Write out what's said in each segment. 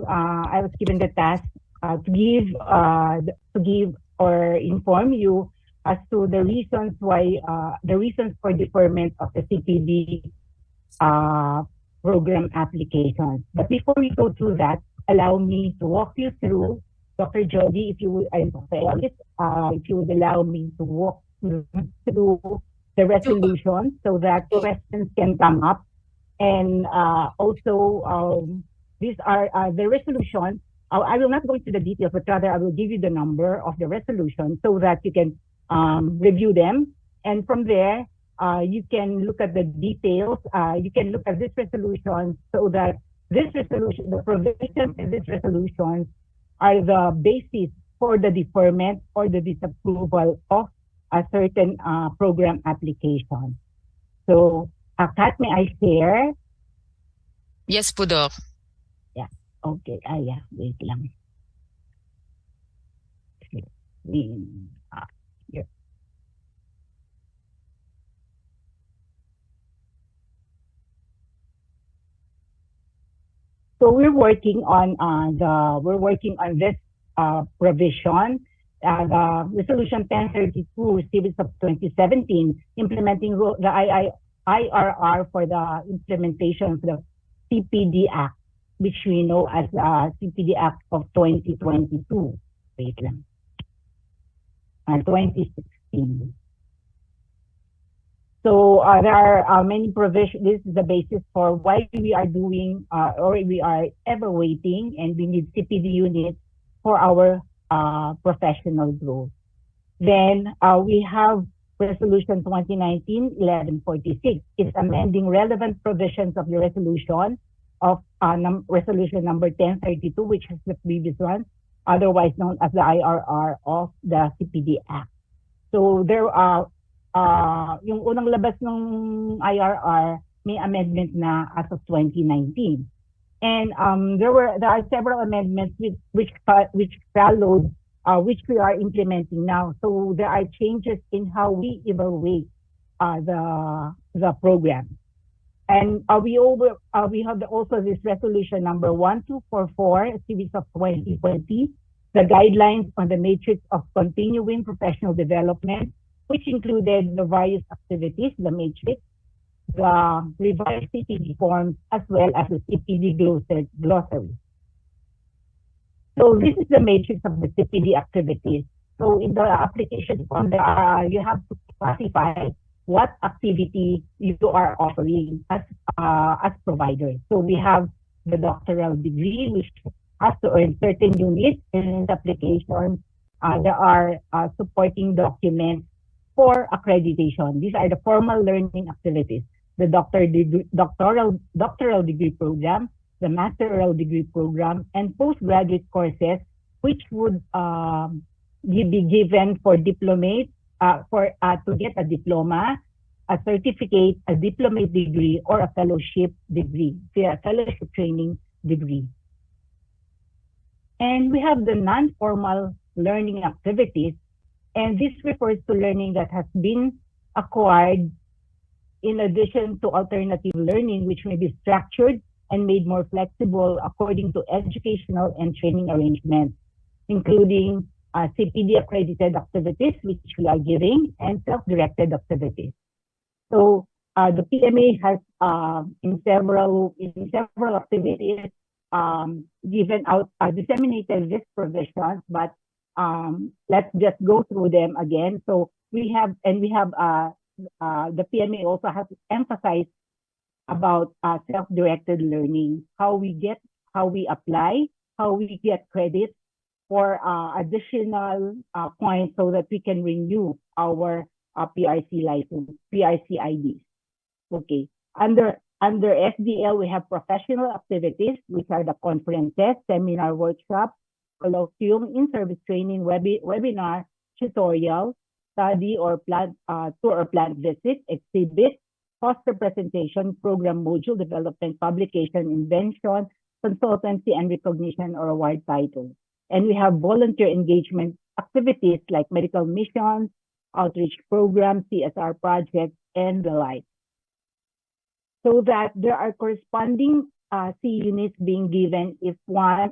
I was given the task to give or inform you as to the reasons why the reasons for deferment of the CPD program applications. But before we go through that, allow me to walk you through, Dr. Jody, if you would, if you would allow me to walk through the resolution so that questions can come up. And also, these are the resolutions. I will not go into the details, but rather I will give you the number of the resolution so that you can review them. And from there, you can look at the details. You can look at this resolution so that this resolution, the provisions in this resolution are the basis for the deferment or the disapproval of a certain program application. So, Kat, may I share? Yes po, Doc. Yeah. Okay. Yeah. Wait lang. Here. So we're working on this provision, the Resolution 1032 Series of 2017, implementing the IRR for the implementation of the CPD Act, which we know as CPD Act of 2022. Wait lang. 2016. So there are many provisions. This is the basis for why we are doing or we are evaluating, and we need CPD units for our professional growth. Then we have Resolution 2019-1146. It's amending relevant provisions of the resolution of resolution number 1032, which is the previous one, otherwise known as the IRR of the CPD Act. So there are yung unang labas ng IRR may amendment na as of 2019. And there are several amendments which followed, which we are implementing now. So there are changes in how we evaluate the program. And we have also this resolution number 1244, a series of 2020, the guidelines on the matrix of continuing professional development, which included the various activities, the matrix, the revised CPD forms, as well as the CPD glossary. So this is the matrix of the CPD activities. So in the application form, you have to classify what activity you are offering as providers. So we have the doctoral degree, which has to earn certain units in the application. There are supporting documents for accreditation. These are the formal learning activities: the doctoral degree program, the master's degree program, and postgraduate courses, which would be given for diplomate, to get a diploma, a certificate, a diplomate degree, or a fellowship degree, a fellowship training degree. And we have the non-formal learning activities, and this refers to learning that has been acquired in addition to alternative learning, which may be structured and made more flexible according to educational and training arrangements, including CPD accredited activities, which we are giving, and self-directed activities. So the PMA has in several activities given out disseminated these provisions, but let's just go through them again. So we have the PMA also has emphasized about self-directed learning, how we apply, how we get credit for additional points so that we can renew our PRC license, PRC IDs. Okay. Under SDL, we have professional activities, which are the conferences, seminar, workshop, colloquium, in-service training, webinar, tutorial, study or plant tour or plant visit, exhibit, poster presentation, program module development, publication, invention, consultancy, and recognition or award title. And we have volunteer engagement activities like medical missions, outreach programs, CSR projects, and the like. So that there are corresponding C units being given if a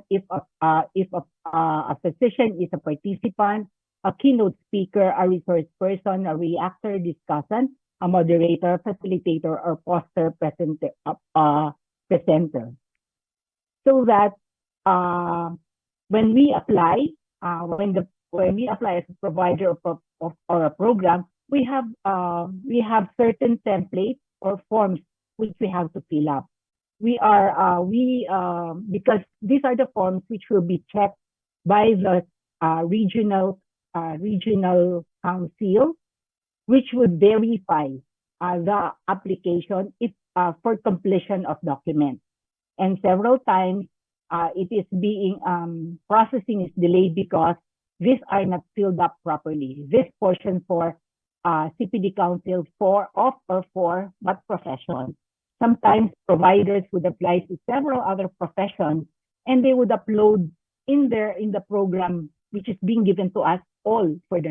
physician is a participant, a keynote speaker, a resource person, a reactor discussant, a moderator, facilitator, or poster presenter. So that when we apply, when we apply as a provider or a program, we have certain templates or forms which we have to fill up. Because these are the forms which will be checked by the regional council, which would verify the application if for completion of documents. And several times it is being processing is delayed because these are not filled up properly. This portion for CPD Council for what profession. Sometimes providers would apply to several other professions and they would upload in the program which is being given to us all for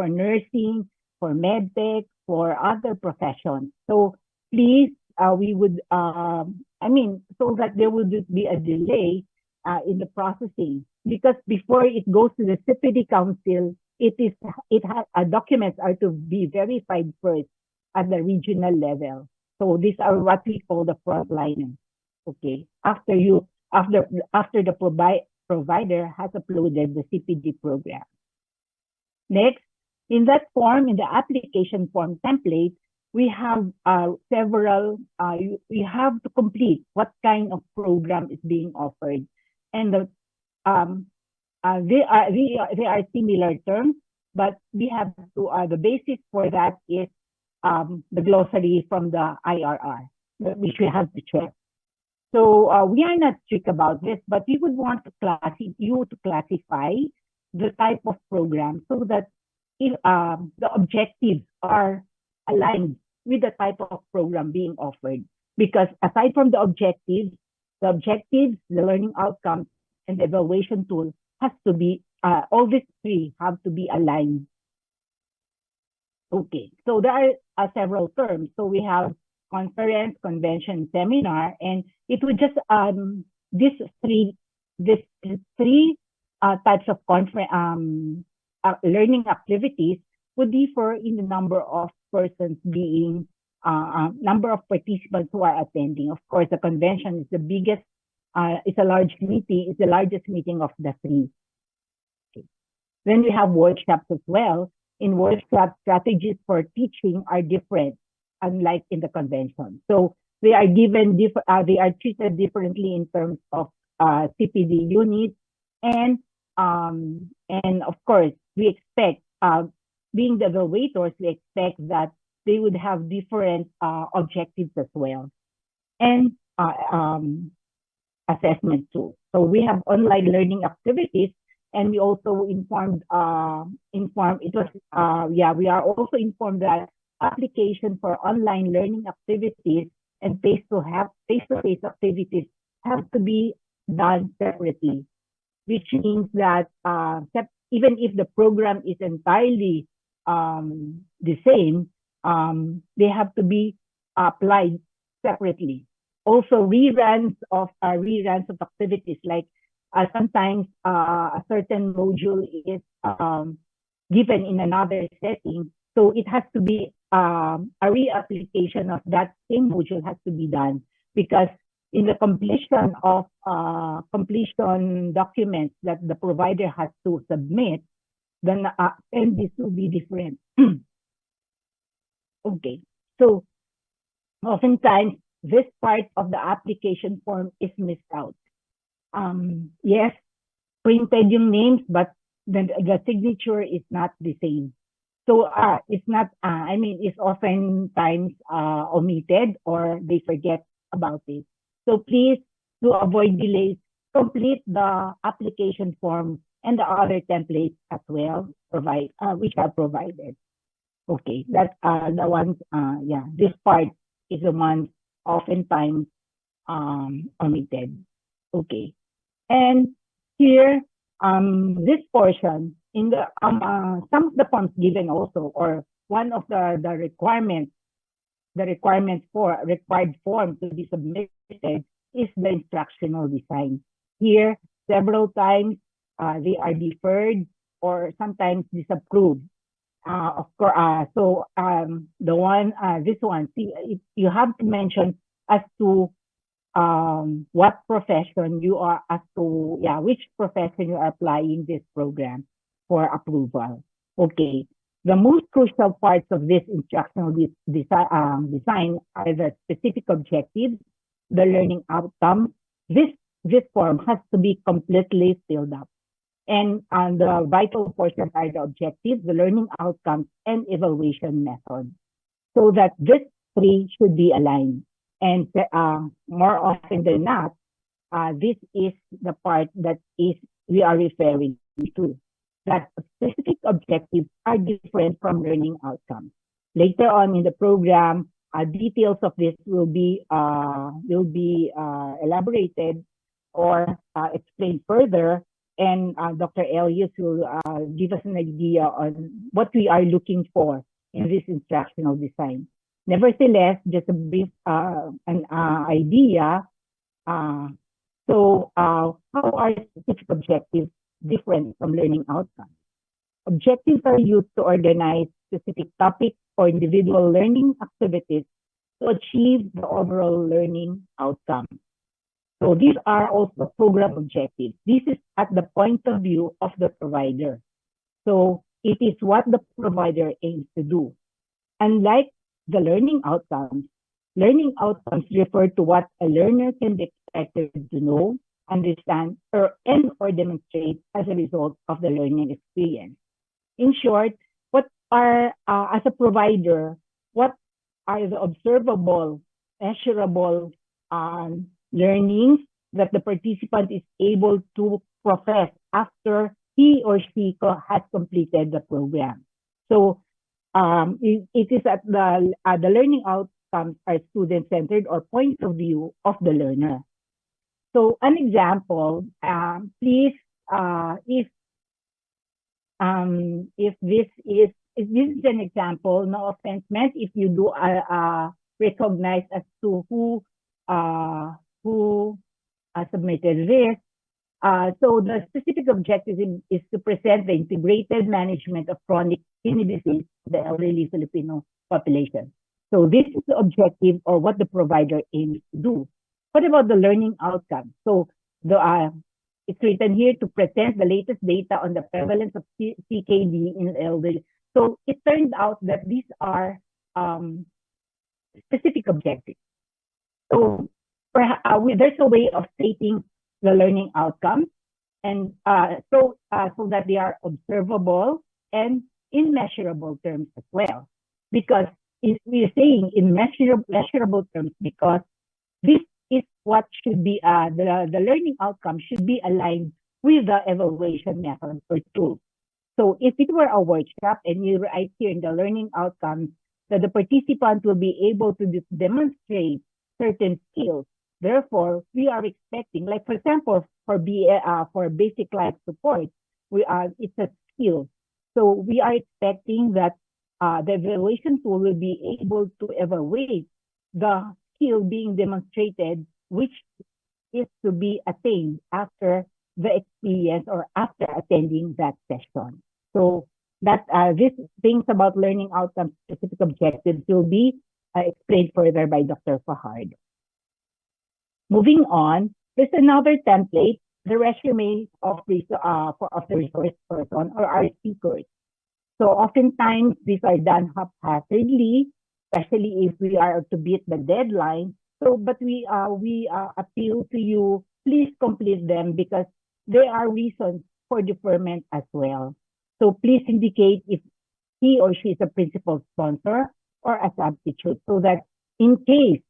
nursing, for medtech, for other professions. So please, we would so that there would be a delay in the processing, because before it goes to the CPD Council, documents are to be verified first at the regional level. So these are what we call the frontliners. Okay, after the provider has uploaded the CPD program. Next, in that form, in the application form template, we have several. We have to complete what kind of program is being offered, and they are similar terms, but we have to. The basis for that is the glossary from the IRR, which we have to check. So we are not strict about this, but we would want to classify the type of program so that if the objectives are aligned with the type of program being offered. Because aside from the objectives, the learning outcomes, and the evaluation tool has to be, all these three have to be aligned. Okay, so there are several terms. So we have conference, convention, seminar, and it would just these three types of learning activities would differ in the number of persons being number of participants who are attending. Of course, the convention is the biggest. It's a large meeting. It's the largest meeting of the three. Okay. Then we have workshops as well. In workshops, strategies for teaching are different, unlike in the convention. So they are given they are treated differently in terms of CPD units, and of course we expect, being the evaluators, we expect that they would have different objectives as well, and assessment tools. So we have online learning activities, and we also we are also informed that application for online learning activities and face-to-face activities have to be done separately, which means that even if the program is entirely the same, they have to be applied separately. Also, reruns of activities, like sometimes a certain module is given in another setting, so it has to be a reapplication of that same module has to be done, because in the completion of completion documents that the provider has to submit, then and this will be different. Okay, so oftentimes this part of the application form is missed out. Yes, printed yung names, but the signature is not the same. So it's not, it's oftentimes omitted, or they forget about it. So please, to avoid delays, complete the application form and the other templates as well, which are provided. Okay, that's the ones, this part is the one oftentimes omitted. Okay, and here, this portion, in the some of the forms given also, or one of the requirements for required form to be submitted is the instructional design. Here, several times they are deferred or sometimes disapproved. Of course, this one, see, you have to mention as to what profession you are, which profession you are applying this program for approval. Okay. The most crucial parts of this instructional design are the specific objectives, the learning outcome. This form has to be completely filled up. And the vital portions are the objectives, the learning outcomes, and evaluation method. So that these three should be aligned. And more often than not, this is the part that we are referring to. That specific objectives are different from learning outcomes. Later on in the program, details of this will be elaborated or explained further, and Dr. Elias will give us an idea on what we are looking for in this instructional design. Nevertheless, just a brief idea. How are specific objectives different from learning outcomes? Objectives are used to organize specific topics or individual learning activities to achieve the overall learning outcome. So these are also program objectives. This is at the point of view of the provider. So it is what the provider aims to do. Unlike the learning outcomes refer to what a learner can be expected to know, understand, or demonstrate as a result of the learning experience. In short, what are, as a provider, what are the observable, measurable learnings that the participant is able to profess after he or she has completed the program? So it is at the learning outcomes are student-centered or point of view of the learner. So an example, please, if this is an example, no offense meant if you do recognize as to who submitted this. So the specific objective is to present the integrated management of chronic kidney disease to the elderly Filipino population. So this is the objective or what the provider aims to do. What about the learning outcome? So it's written here to present the latest data on the prevalence of CKD in elderly. So it turns out that these are specific objectives. So there's a way of stating the learning outcomes, and so that they are observable and in measurable terms as well. Because we're saying in measurable terms because this is what should be the learning outcome should be aligned with the evaluation method or tool. So if it were a workshop and you write here in the learning outcomes that the participant will be able to demonstrate certain skills. Therefore, we are expecting, like for example, for basic life support, it's a skill. So we are expecting that the evaluation tool will be able to evaluate the skill being demonstrated, which is to be attained after the experience or after attending that session. So that these things about learning outcomes, specific objectives will be explained further by Dr. Fajardo. Moving on, there's another template, the resume of the resource person or our speakers. So oftentimes these are done haphazardly, especially if we are to beat the deadline. So, but we appeal to you, please complete them because there are reasons for deferment as well. So please indicate if he or she is a principal sponsor or a substitute, so that in case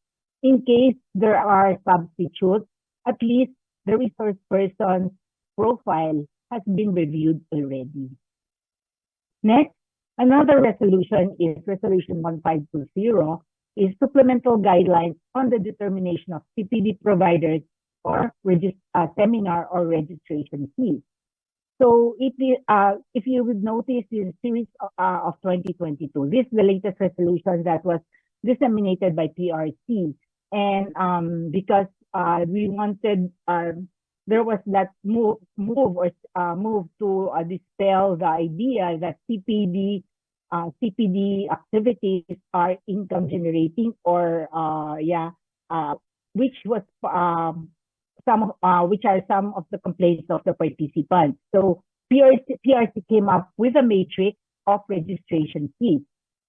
there are substitutes, at least the resource person's profile has been reviewed already. Next, another resolution is Resolution 1520, is supplemental guidelines on the determination of CPD providers or seminar or registration fees. So if you would notice in series of 2022, this is the latest resolution that was disseminated by PRC. And because we wanted there was that move to dispel the idea that CPD activities are income generating, or which was which are some of the complaints of the participants. So PRC came up with a matrix of registration fees.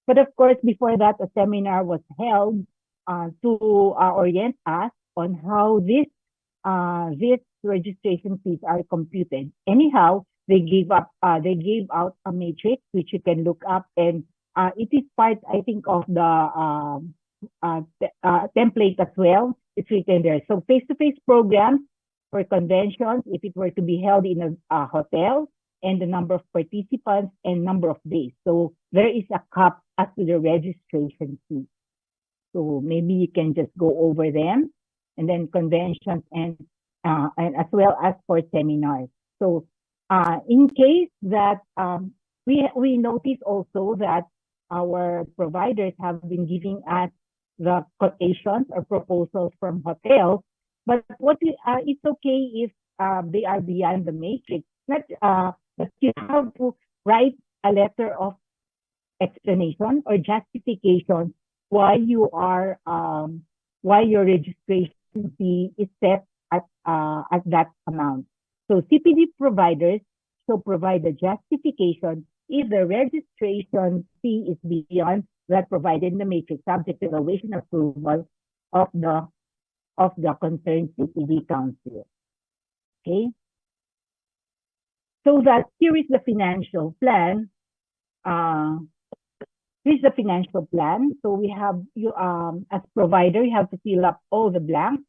But of course, before that, a seminar was held to orient us on how these registration fees are computed. Anyhow, they gave out a matrix which you can look up, and it is part, I think, of the template as well. It's written there. So face-to-face programs for conventions, if it were to be held in a hotel, and the number of participants and number of days. So there is a cap as to the registration fee. So maybe you can just go over them, and then conventions and as well as for seminars. So in case that we notice also that our providers have been giving us the quotations or proposals from hotels, but it's okay if they are beyond the matrix. But you have to write a letter of explanation or justification why your registration fee is set at that amount. So CPD providers shall provide a justification if the registration fee is beyond that provided in the matrix, subject to evaluation approval of the concerned CPD council. Okay. So that here is the financial plan. This is the financial plan. So we have you as provider, you have to fill up all the blanks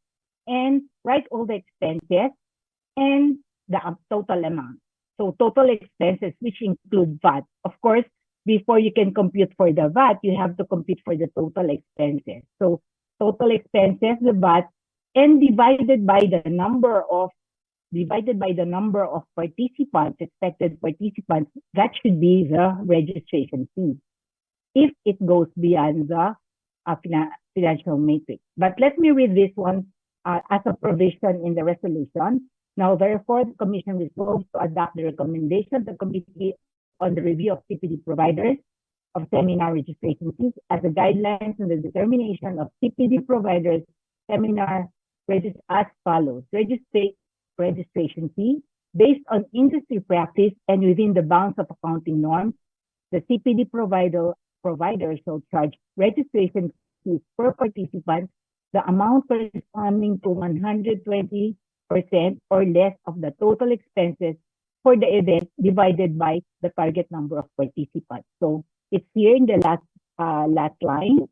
and write all the expenses and the total amount. So total expenses, which include VAT. Of course, before you can compute for the VAT, you have to compute for the total expenses. So total expenses, the VAT, and divided by the number of participants, expected participants, that should be the registration fee, if it goes beyond the financial matrix. But let me read this one as a provision in the resolution. Now, therefore, the Commission resolves to adopt the recommendation of the Committee on the Review of CPD Providers of Seminar Registration Fees as the guidelines and the determination of CPD providers seminar as follows. Registration fee based on industry practice and within the bounds of accounting norms. The CPD provider shall charge registration fees per participant, the amount corresponding to 120% or less of the total expenses for the event divided by the target number of participants. So it's here in the last line,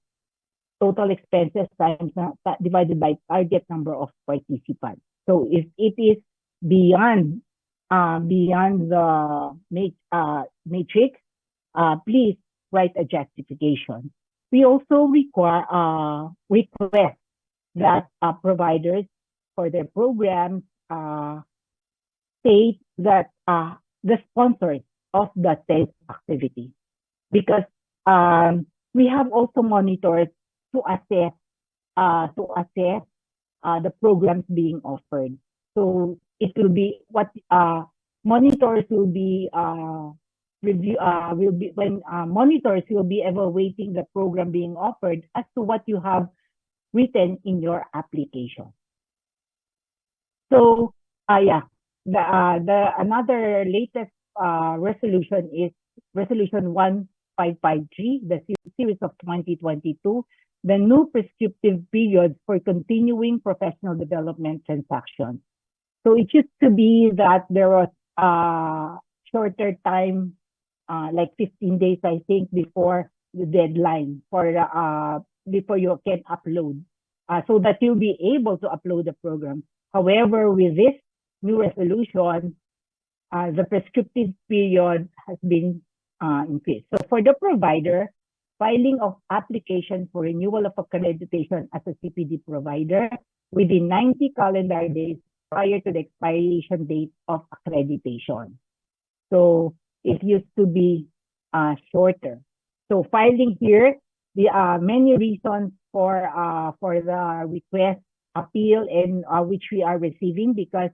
total expenses times divided by target number of participants. So if it is beyond the matrix, please write a justification. We also request that providers for their programs state that the sponsors of the test activity, because we have also monitors to assess the programs being offered. So it will be what monitors will be monitors will be evaluating the program being offered as to what you have written in your application. So the another latest resolution is Resolution 1553, the series of 2022, the new prescriptive period for continuing professional development transactions. So it used to be that there was shorter time, like 15 days, I think, before the deadline for before you can upload, so that you'll be able to upload the program. However, with this new resolution, the prescriptive period has been increased. So for the provider, filing of application for renewal of accreditation as a CPD provider within 90 calendar days prior to the expiration date of accreditation. So it used to be shorter. So filing here, there are many reasons for the request appeal and which we are receiving because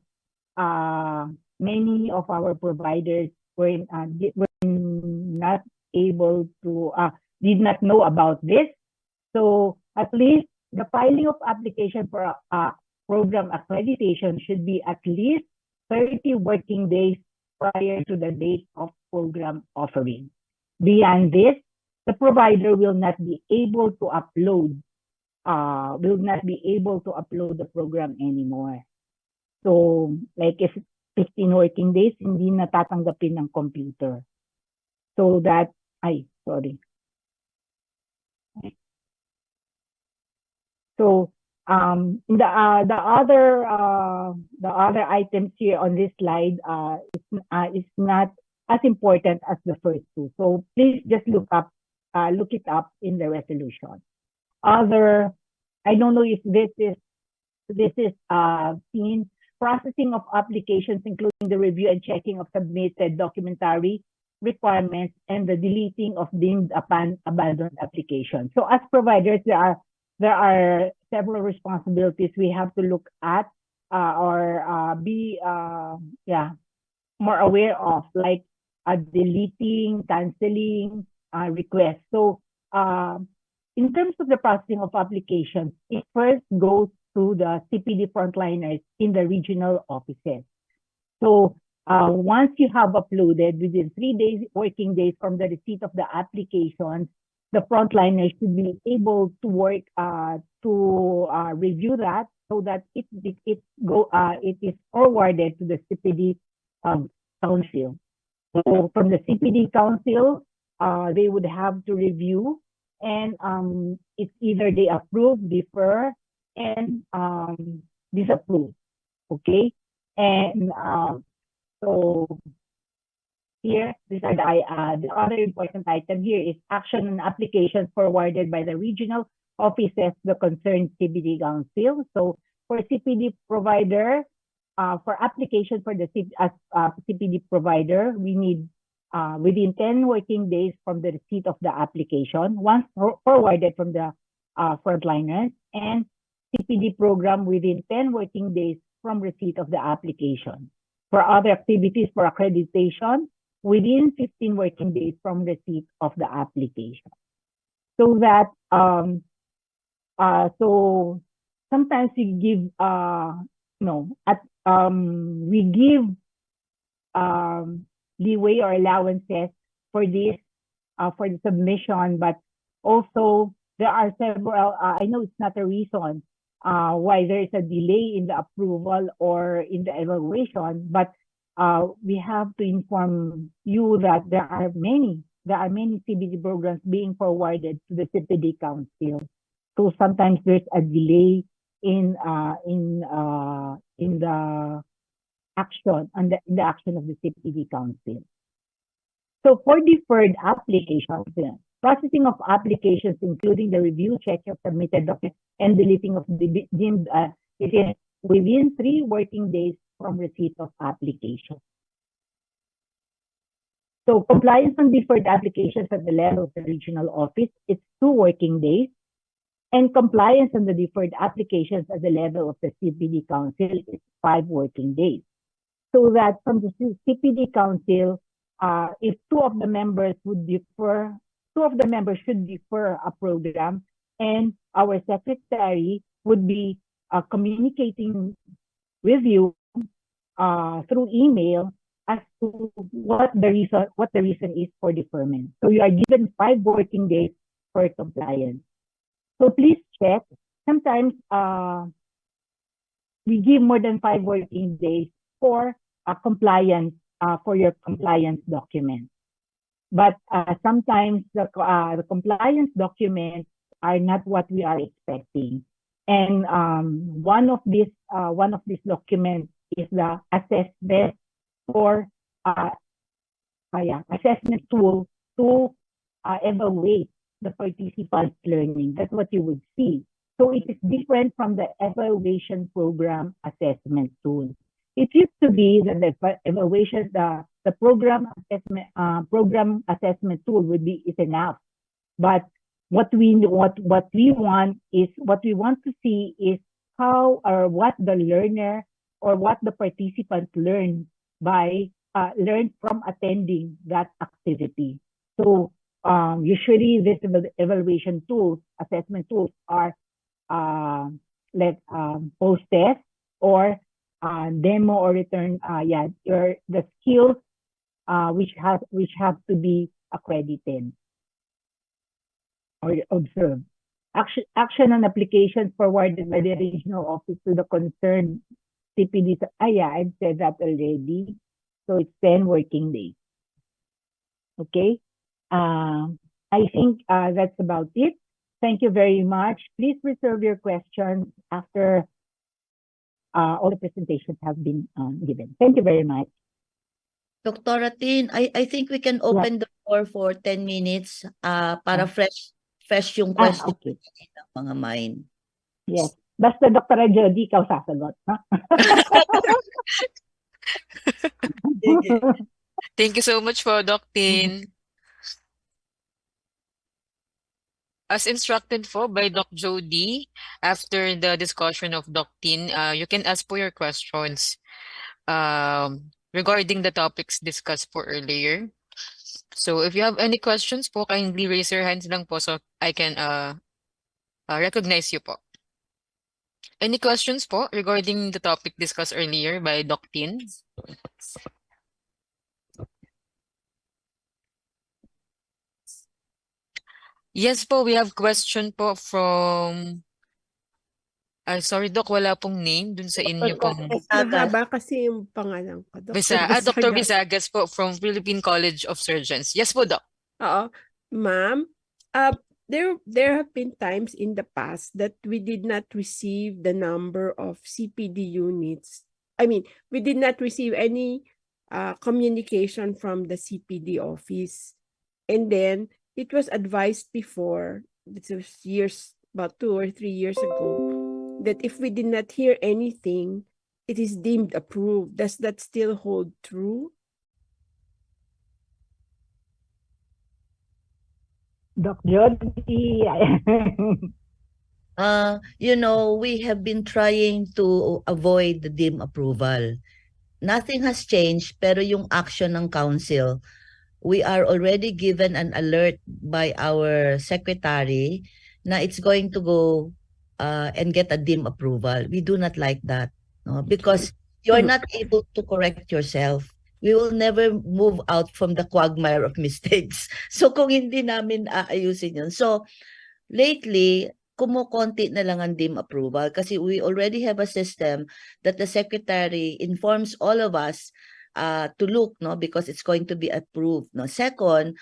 many of our providers were not able to did not know about this. So at least the filing of application for program accreditation should be at least 30 working days prior to the date of program offering. Beyond this, the provider will not be able to upload the program anymore. So, like if 15 working days, hindi natatanggapin ng computer. So that, sorry. So, the other items here on this slide is not as important as the first two. So please just look it up in the resolution. I don't know if this is seen. Processing of applications, including the review and checking of submitted documentary requirements and the deleting of deemed abandoned applications. So as providers, there are several responsibilities we have to look at or be more aware of, like deleting, canceling requests. So in terms of the processing of applications, it first goes to the CPD frontliners in the regional offices. So once you have uploaded within 3 working days from the receipt of the applications, the frontliners should be able to work to review that so that it is forwarded to the CPD council. So from the CPD council, they would have to review, and it's either they approve, defer, and disapprove. Okay, and so here, these are the other important item here is action on applications forwarded by the regional offices, the concerned CPD council. So for CPD provider, for application for the CPD provider, we need within 10 working days from the receipt of the application, once forwarded from the frontliners, and CPD program within 10 working days from receipt of the application. For other activities for accreditation, within 15 working days from receipt of the application. So that, so sometimes we give, we give leeway or allowances for this, for the submission, but also there are several, I know it's not a reason why there is a delay in the approval or in the evaluation, but we have to inform you that there are many CPD programs being forwarded to the CPD council. So sometimes there's a delay in the action in the action of the CPD council. So for deferred applications, processing of applications, including the review, check of submitted documents, and deleting of the deemed, it is within 3 working days from receipt of application. So compliance on deferred applications at the level of the regional office, it's 2 working days. And compliance on the deferred applications at the level of the CPD council is 5 working days. So that from the CPD council, if 2 of the members would defer, 2 of the members should defer a program, and our secretary would be communicating with you through email as to what the reason is for deferment. So you are given 5 working days for compliance. So please check. Sometimes we give more than 5 working days for compliance, for your compliance document. But sometimes the compliance documents are not what we are expecting. And one of these documents is the assessment for assessment tool to evaluate the participants' learning. That's what you would see. So it is different from the evaluation program assessment tool. It used to be that the evaluation, the program assessment tool is enough. But what we want to see is how or what the learner or what the participant learned learned from attending that activity. So usually these evaluation tools, assessment tools are like post-test or demo or return the skills which have to be accredited or observed. Action on applications forwarded by the regional office to the concerned CPD. I've said that already. So it's 10 working days. Okay. I think that's about it. Thank you very much. Please reserve your questions after all the presentations have been given. Thank you very much. Dr. Tin, I think we can open the floor for 10 minutes para fresh yung question okay. ng mga mind. Yes. Basta Dr. Jody, ikaw sasagot. Ha? Thank you so much po, Doc Tin. As instructed po by Doc Jody, after the discussion of Doc Tin, you can ask po your questions regarding the topics discussed po earlier. So if you have any questions po, kindly raise your hands lang po so I can recognize you po. Any questions po regarding the topic discussed earlier by Doc Tin? Yes po, we have question po from... sorry, Doc, wala pong name dun sa inyo pong... Mahaba kasi yung pangalan ko. Dr. Visagas po from Philippine College of Surgeons. Yes po, Doc. Oo. Ma'am, there have been times in the past that we did not receive the number of CPD units. I mean, we did not receive any communication from the CPD office. And then, it was advised before, this was about 2 or 3 years ago, that if we did not hear anything, it is deemed approved. Does that still hold true? Doc Jody. We have been trying to avoid the deemed approval. Nothing has changed, pero yung action ng council, we are already given an alert by our secretary na it's going to go and get a deemed approval. We do not like that, no? Because you're not able to correct yourself. We will never move out from the quagmire of mistakes. So kung hindi namin aayusin yun. So lately, kumukonti na lang ang deemed approval kasi we already have a system that the secretary informs all of us to look, no, because it's going to be approved, no. Second,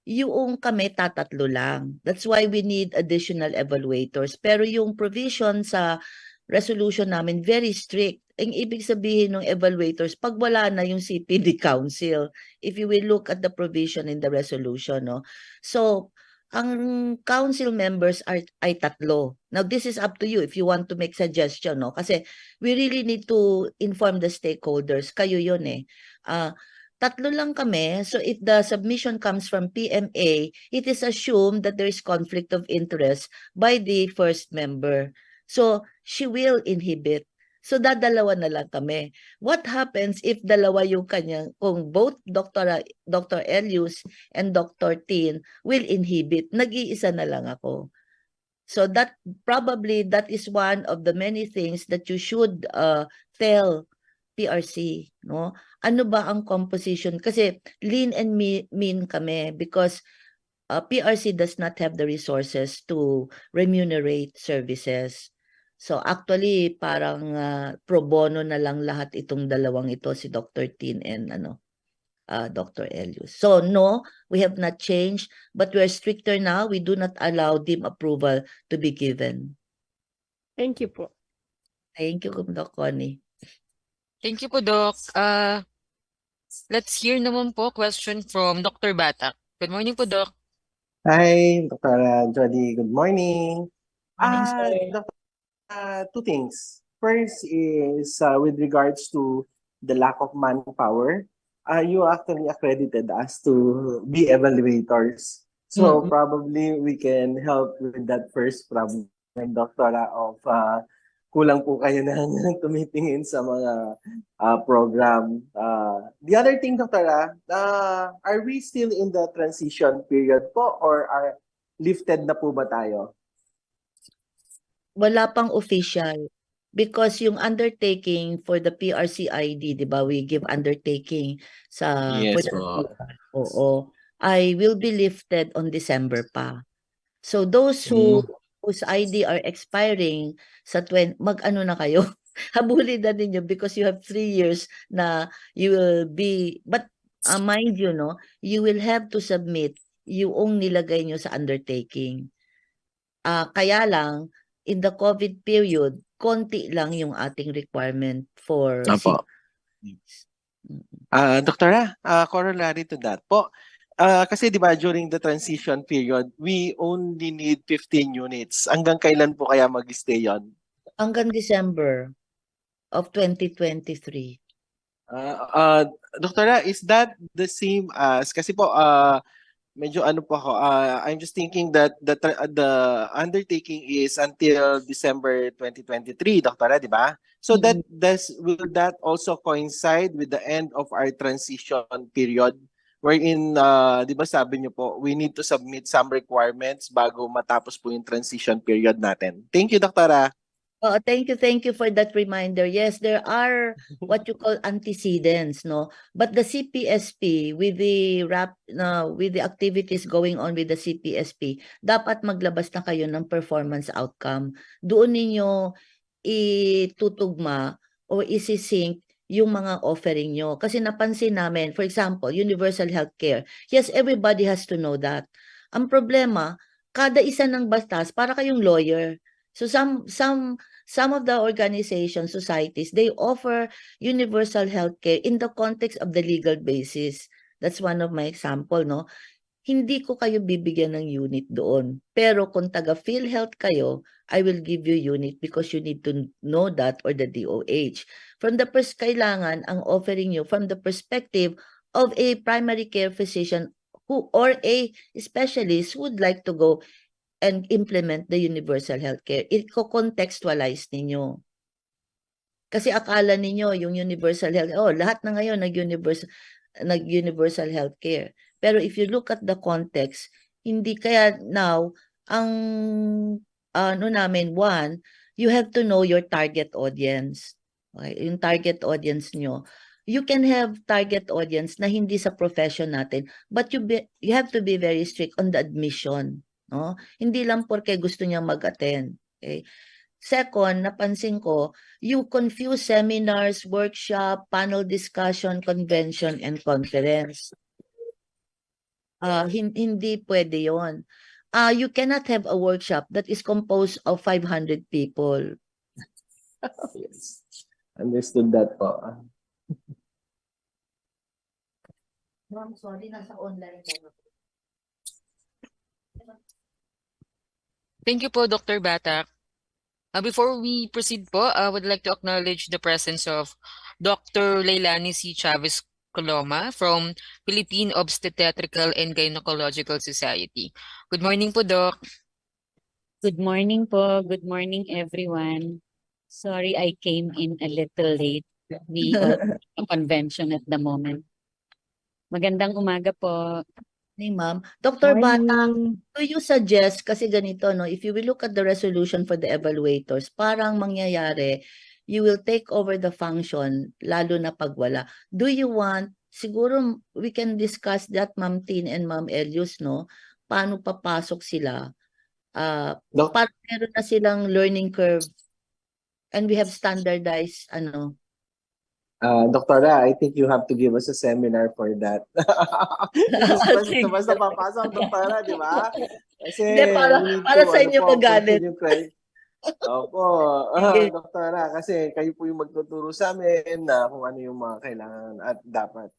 yung kami tatatlo lang. That's why we need additional evaluators. Pero yung provision sa resolution namin very strict. Ang ibig sabihin ng evaluators, pag wala na yung CPD council, if you will look at the provision in the resolution, no. So ang council members ay tatlo. Now, this is up to you if you want to make suggestion, no? Kasi we really need to inform the stakeholders. Kayo yun eh. Tatlo lang kami. So if the submission comes from PMA, it is assumed that there is conflict of interest by the first member. So she will inhibit. So dadalawa na lang kami. What happens if dalawa yung kanyang, kung both Dr. Elius and Dr. Tin will inhibit, nag-iisa na lang ako. So that is one of the many things that you should tell PRC, no? Ano ba ang composition? Kasi lean and mean kami because PRC does not have the resources to remunerate services. So actually parang pro bono na lang lahat itong dalawang ito, si Dr. Tin and Dr. Elius. So no, we have not changed, but we are stricter now. We do not allow deemed approval to be given. Thank you po. Thank you, Doc Connie. Thank you po, Doc. Let's hear naman po question from Dr. Batak. Good morning po, Doc. Hi, Dr. Jody. Good morning. Morning, sir. Dr. Two things. First is with regards to the lack of manpower. You actually accredited us to be evaluators. So probably we can help with that first problem, Doctora, of kulang po kayo ng tumitingin sa mga program. The other thing, Dr. Are we still in the transition period po or are lifted na po ba tayo? Wala pang official. Because yung undertaking for the PRC ID, di ba, we give undertaking for Yes the po. oo, I will be lifted on December pa. So those whose ID are expiring sa mag-ano na kayo, habulin na ninyo because you have 3 years na you will be, but mind you, no, you will have to submit yung nilagay nyo sa undertaking. Kaya lang, in the COVID period, konti lang yung ating requirement for Apo. Doktora, corollary to that po, kasi di ba during the transition period, we only need 15 units. Hanggang kailan po kaya mag-stay yon? Hanggang December of 2023. Doktora, is that the same as, kasi po, medyo ano po ako, I'm just thinking that the undertaking is until December 2023, Doktora, di ba? So will that also coincide with the end of our transition period? Wherein, di ba sabi niyo po, we need to submit some requirements bago matapos po yung transition period natin. Thank you, Doktora. Oh, thank you for that reminder. Yes, there are what you call antecedents, no? But the CPSP with the activities going on with the CPSP, dapat maglabas na kayo ng performance outcome. Doon ninyo itutugma o isisync yung mga offering nyo. Kasi napansin namin, for example, universal healthcare. Yes, everybody has to know that. Ang problema, kada isa ng batas, para kayong lawyer. So some of the organizations, societies, they offer universal healthcare in the context of the legal basis. That's one of my example, no? Hindi ko kayo bibigyan ng unit doon. Pero kung taga PhilHealth kayo, I will give you unit because you need to know that, or the DOH. From the kailangan ang offering you from the perspective of a primary care physician who or a specialist who would like to go and implement the universal healthcare. Iko-contextualize ninyo. Kasi akala ninyo yung universal health, lahat na ngayon nag-universal healthcare. Pero if you look at the context, hindi kaya now, ang one, you have to know your target audience. Okay? Yung target audience nyo. You can have target audience na hindi sa profession natin, but you have to be very strict on the admission. No? Hindi lang porque gusto niya mag-attend. Okay? Second, napansin ko, you confuse seminars, workshop, panel discussion, convention, and conference. Hindi pwede yon. You cannot have a workshop that is composed of 500 people. Yes. Understood that po. Ma'am, sorry, nasa online lang ako. Thank you po, Dr. Batak. Before we proceed po, I would like to acknowledge the presence of Dr. Leilani C. Chavez Coloma from Philippine Obstetrical and Gynecological Society. Good morning po, Doc. Good morning po. Good morning, everyone. Sorry, I came in a little late. We are a convention at the moment. Magandang umaga po. Hey, ma'am. Dr. Bata, Morning. do you suggest, kasi ganito, no, if you will look at the resolution for the evaluators, parang mangyayari, you will take over the function, lalo na pag wala. Do you want, siguro we can discuss that, Ma'am Tin and Ma'am Elius, no? Paano papasok sila? Parang meron na silang learning curve and we have standardized, Doktora, I think you have to give us a seminar for that. Basta papasok, Doktora, di ba? Kasi Hindi, para sa inyo magalit. Opo, Doktora, kasi kayo po yung magtuturo sa amin na kung ano yung mga kailangan at dapat.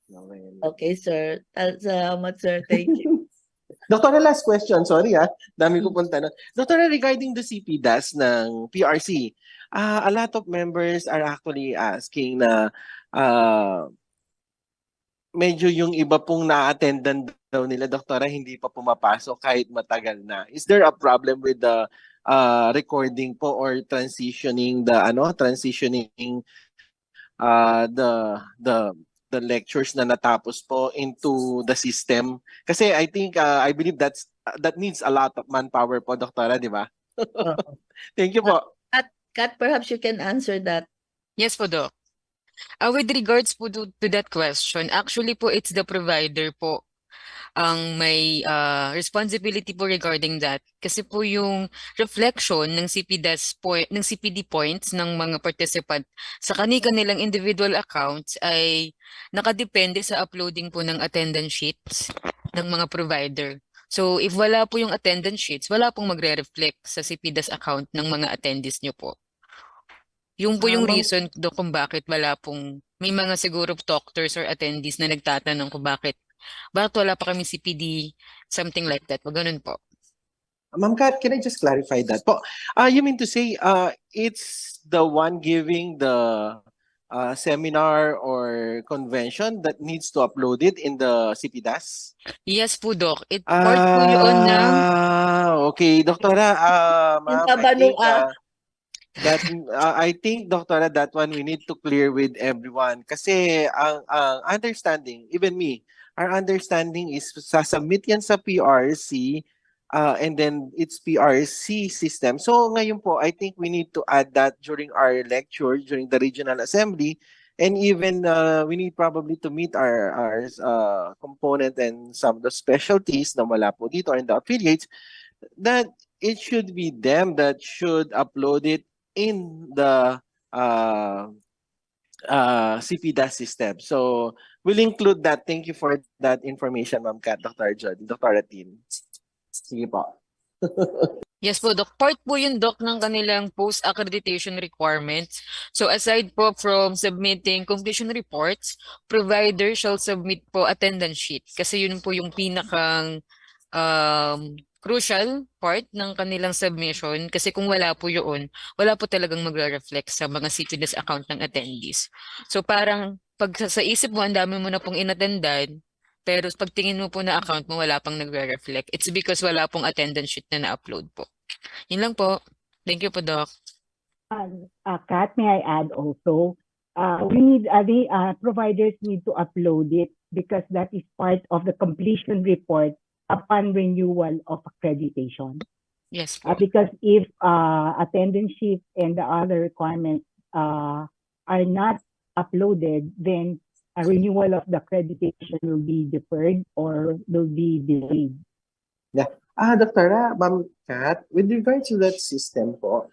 Okay, sir. Salamat, sir. Thank you. Doktora, last question. Sorry dami ko pong tanong. Doktora, regarding the CPDAS ng PRC, a lot of members are actually asking na medyo yung iba pong na-attendan daw nila, Doktora, hindi pa pumapasok kahit matagal na. Is there a problem with the recording po or transitioning the lectures na natapos po into the system. Kasi I think I believe that needs a lot of manpower po, Doktora, di ba? Thank you po. Kat, perhaps you can answer that. Yes po, Doc. With regards po to that question, actually po it's the provider po ang may responsibility po regarding that. Kasi po yung reflection ng ng CPD points ng mga participant sa kanilang individual accounts ay nakadepende sa uploading po ng attendance sheets ng mga provider. So if wala po yung attendance sheets, wala pong magre-reflect sa CPDAS account ng mga attendees nyo po. Yung po yung reason do kung bakit wala pong, may mga siguro doctors or attendees na nagtatanong kung bakit wala pa kami CPD, something like that. Ganun po. Ma'am Kat, can I just clarify that po? You mean to say it's the one giving the seminar or convention that needs to upload it in the CPDAS? Yes po, Doc. Part po yun ng... Okay, Doktora, ma'am, I think, Doktora, that one we need to clear with everyone. Kasi ang understanding, even me, our understanding is sasubmit yan sa PRC and then it's PRC system. So ngayon po, I think we need to add that during our lecture, during the regional assembly, and even we need probably to meet our component and some of the specialties na wala po dito and the affiliates, that it should be them that should upload it in the CPDAS system. So we'll include that. Thank you for that information, Ma'am Kat, Dr. Jody, Dr. Atin. Sige po. Yes po, Doc. Part po yun, Doc, ng kanilang post-accreditation requirements. So aside po from submitting completion reports, provider shall submit po attendance sheet. Kasi yun po yung pinakang crucial part ng kanilang submission. Kasi kung wala po yun, wala po talagang magre-reflect sa mga CPDAS account ng attendees. So parang pag sa isip mo, ang dami mo na pong inattendan, pero pagtingin mo po na account mo, wala pang nagre-reflect. It's because wala pong attendance sheet na na-upload po. Yun lang po. Thank you po, Doc. Kat, may I add also, we need the providers need to upload it because that is part of the completion report upon renewal of accreditation. Yes po. Because if attendance sheets and the other requirements are not uploaded, then a renewal of the accreditation will be deferred or will be delayed. Yeah. Doktora, Ma'am Kat, with regards to that system po,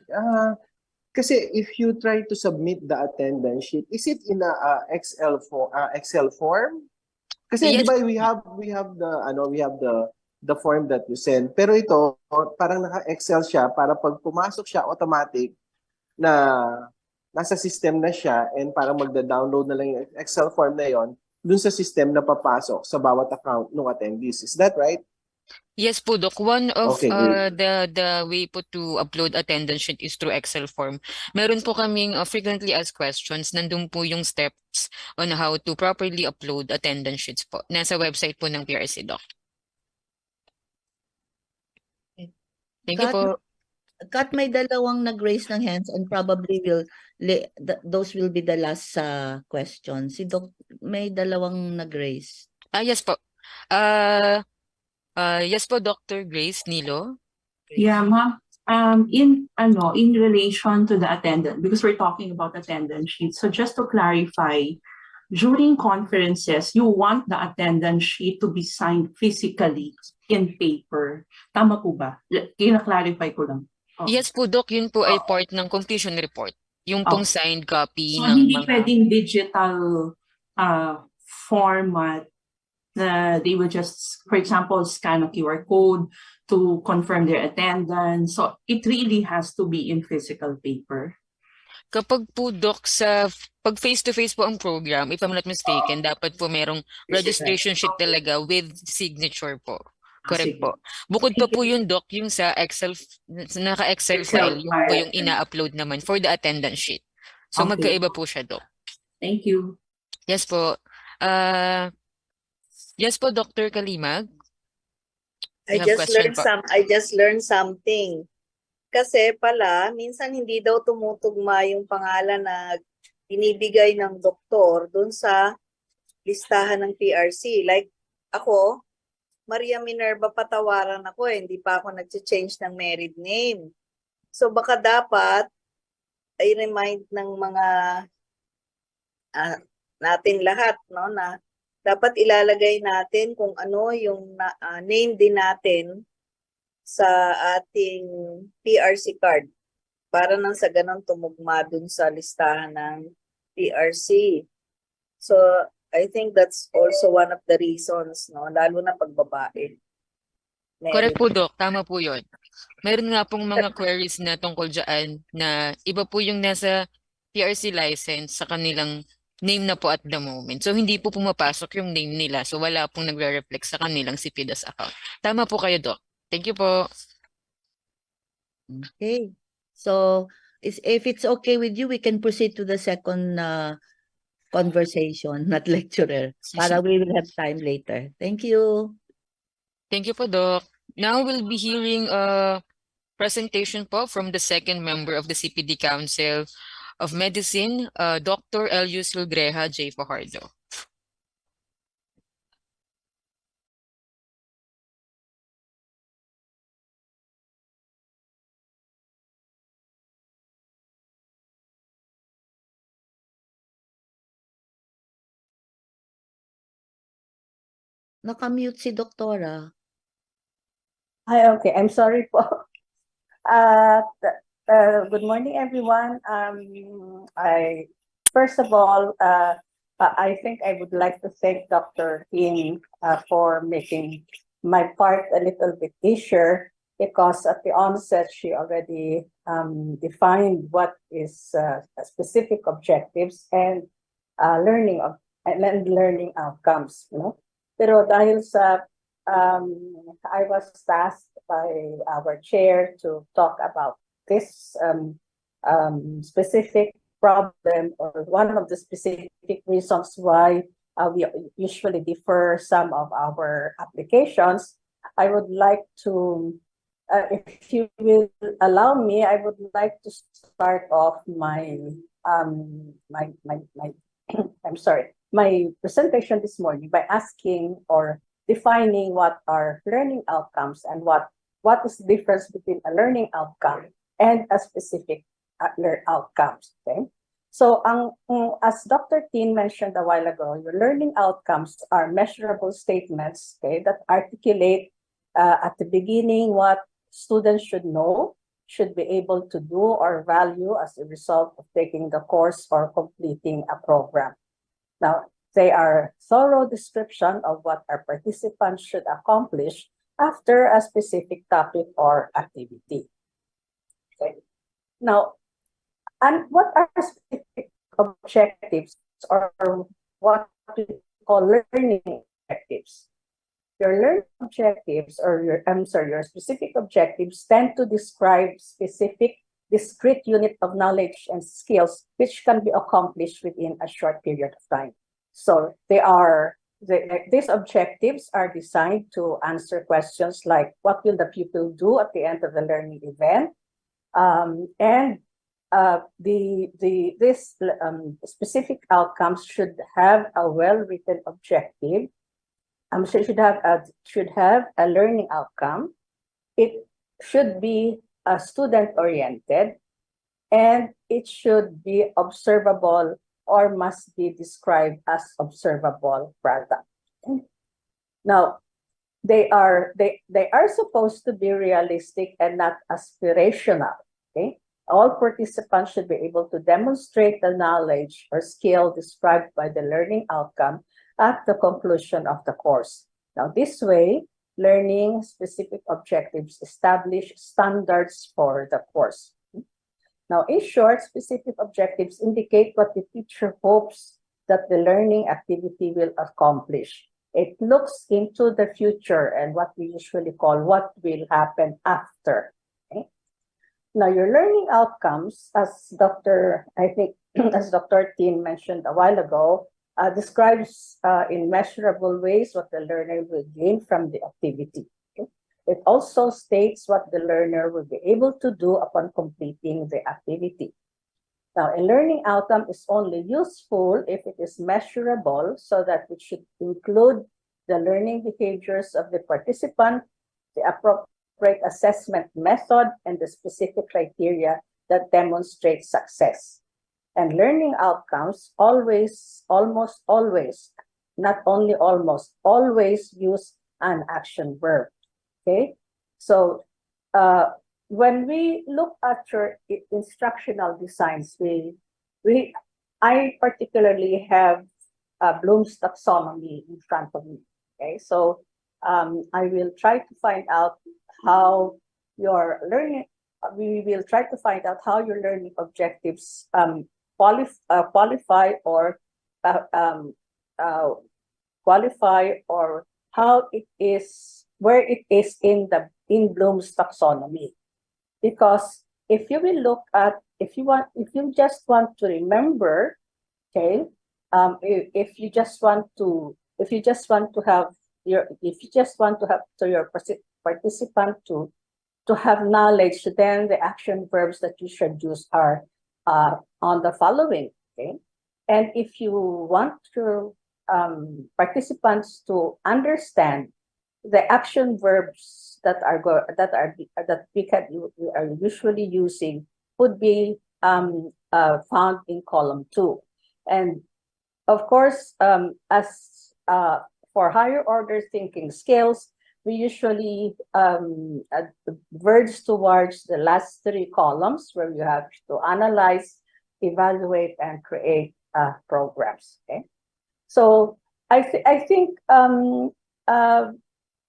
kasi if you try to submit the attendance sheet, is it in a Excel form? Kasi Yes. di ba we have the form that you send. Pero ito parang naka-Excel siya para pag pumasok siya automatic na nasa system na siya and parang magda-download na lang yung Excel form na yon dun sa system na papasok sa bawat account ng attendees. Is that right? Yes po, Doc. One of Okay, great. the way po to upload attendance sheet is through Excel form. Meron po kaming frequently asked questions. Nandun po yung steps on how to properly upload attendance sheets po. Nasa website po ng PRC, Doc. Thank you po. Kat, may dalawang nag-raise ng hands and probably those will be the last questions. Si Doc, may dalawang nag-raise. Yes po. Yes po, Dr. Grace Nilo. Yeah, ma'am. In relation to the attendance, because we're talking about attendance sheets, so just to clarify, during conferences, you want the attendance sheet to be signed physically in paper. Tama po ba? Kina-clarify ko lang. Oh. Yes po, Doc. Yun po ay part ng completion report. Yung pong signed copy so, ng hindi pwedeng digital format na they will just, for example, scan a QR code to confirm their attendance. So it really has to be in physical paper. Kapag po, Doc, pag face-to-face po ang program, if I'm not mistaken, dapat po merong registration sheet talaga with signature po. Correct po. Bukod pa po yun, Doc, yung sa naka-Excel file, yung po yung ina-upload naman for the attendance sheet. So magkaiba po siya, Doc. Thank you. Yes po. Yes po, Dr. Kalimag. I just learned something. Kasi pala, minsan hindi daw tumutugma yung pangalan na binibigay ng doktor dun sa listahan ng PRC. Like ako, Maria Minerva Patawaran ako hindi pa ako nag-change ng married name. So baka dapat ay remind ng mga natin lahat, no, na dapat ilalagay natin kung ano yung name din natin sa ating PRC card para nang sa ganon tumugma dun sa listahan ng PRC. So, I think that's also one of the reasons, no, lalo na pag babae. Correct po, Doc. Tama po yun. Meron nga pong mga queries na tungkol dyan na iba po yung nasa PRC license sa kanilang name na po at the moment. So, hindi po pumapasok yung name nila. So, wala pong nagre-reflect sa kanilang CPDAS account. Tama po kayo, Doc. Thank you po. Okay. So, if it's okay with you, we can proceed to the second conversation, not lecturer, para we will have time later. Thank you. Thank you po, Doc. Now we'll be hearing a presentation po from the second member of the CPD Council of Medicine, Dr. Elius Hilgreja J. Fajardo. Nakamute si Doktora. Hi, okay. I'm sorry po. Good morning, everyone. First of all, I think I would like to thank Dr. Yin for making my part a little bit easier, because at the onset she already defined what is specific objectives and learning outcomes. You know? Pero dahil sa I was tasked by our chair to talk about this specific problem, or one of the specific reasons why we usually defer some of our applications. I would like to, if you will allow me, I would like to start off my my presentation this morning by asking or defining what are learning outcomes and what is the difference between a learning outcome and a specific outcomes. Okay, so as Dr. Tin mentioned a while ago, your learning outcomes are measurable statements, okay, that articulate at the beginning what students should know, should be able to do or value as a result of taking the course or completing a program. Now, they are thorough description of what our participants should accomplish after a specific topic or activity. Okay. Now, and what are specific objectives, or what we call learning objectives? Your learning objectives, or your specific objectives tend to describe specific discrete unit of knowledge and skills which can be accomplished within a short period of time. So these objectives are designed to answer questions like, what will the pupil do at the end of the learning event? This specific outcomes should have a well-written objective. So should have a learning outcome. It should be student-oriented, and it should be observable or must be described as observable product. Now, they are supposed to be realistic and not aspirational. Okay, all participants should be able to demonstrate the knowledge or skill described by the learning outcome at the conclusion of the course. Now, this way, learning specific objectives establish standards for the course. Now, in short, specific objectives indicate what the teacher hopes that the learning activity will accomplish. It looks into the future and what we usually call what will happen after. Okay? Now, your learning outcomes, as Dr. Tin mentioned a while ago, describes in measurable ways what the learner will gain from the activity. Okay? It also states what the learner will be able to do upon completing the activity. Now, a learning outcome is only useful if it is measurable, so that it should include the learning behaviors of the participant, the appropriate assessment method, and the specific criteria that demonstrate success. And learning outcomes always, almost always, not only almost, always use an action verb. Okay, so when we look at your instructional designs, I particularly have Bloom's taxonomy in front of me. Okay, so I will try to find out how your learning. We will try to find out how your learning objectives qualify or how it is, where it is in Bloom's taxonomy. Because if you will look at, if you just want to remember, okay, if you just want to have your participant to have knowledge, then the action verbs that you should use are on the following. Okay, and if you want your participants to understand the action verbs that we are usually using, would be found in column 2. And of course, as for higher order thinking skills, we usually verge towards the last 3 columns, where you have to analyze, evaluate, and create programs. Okay, so I think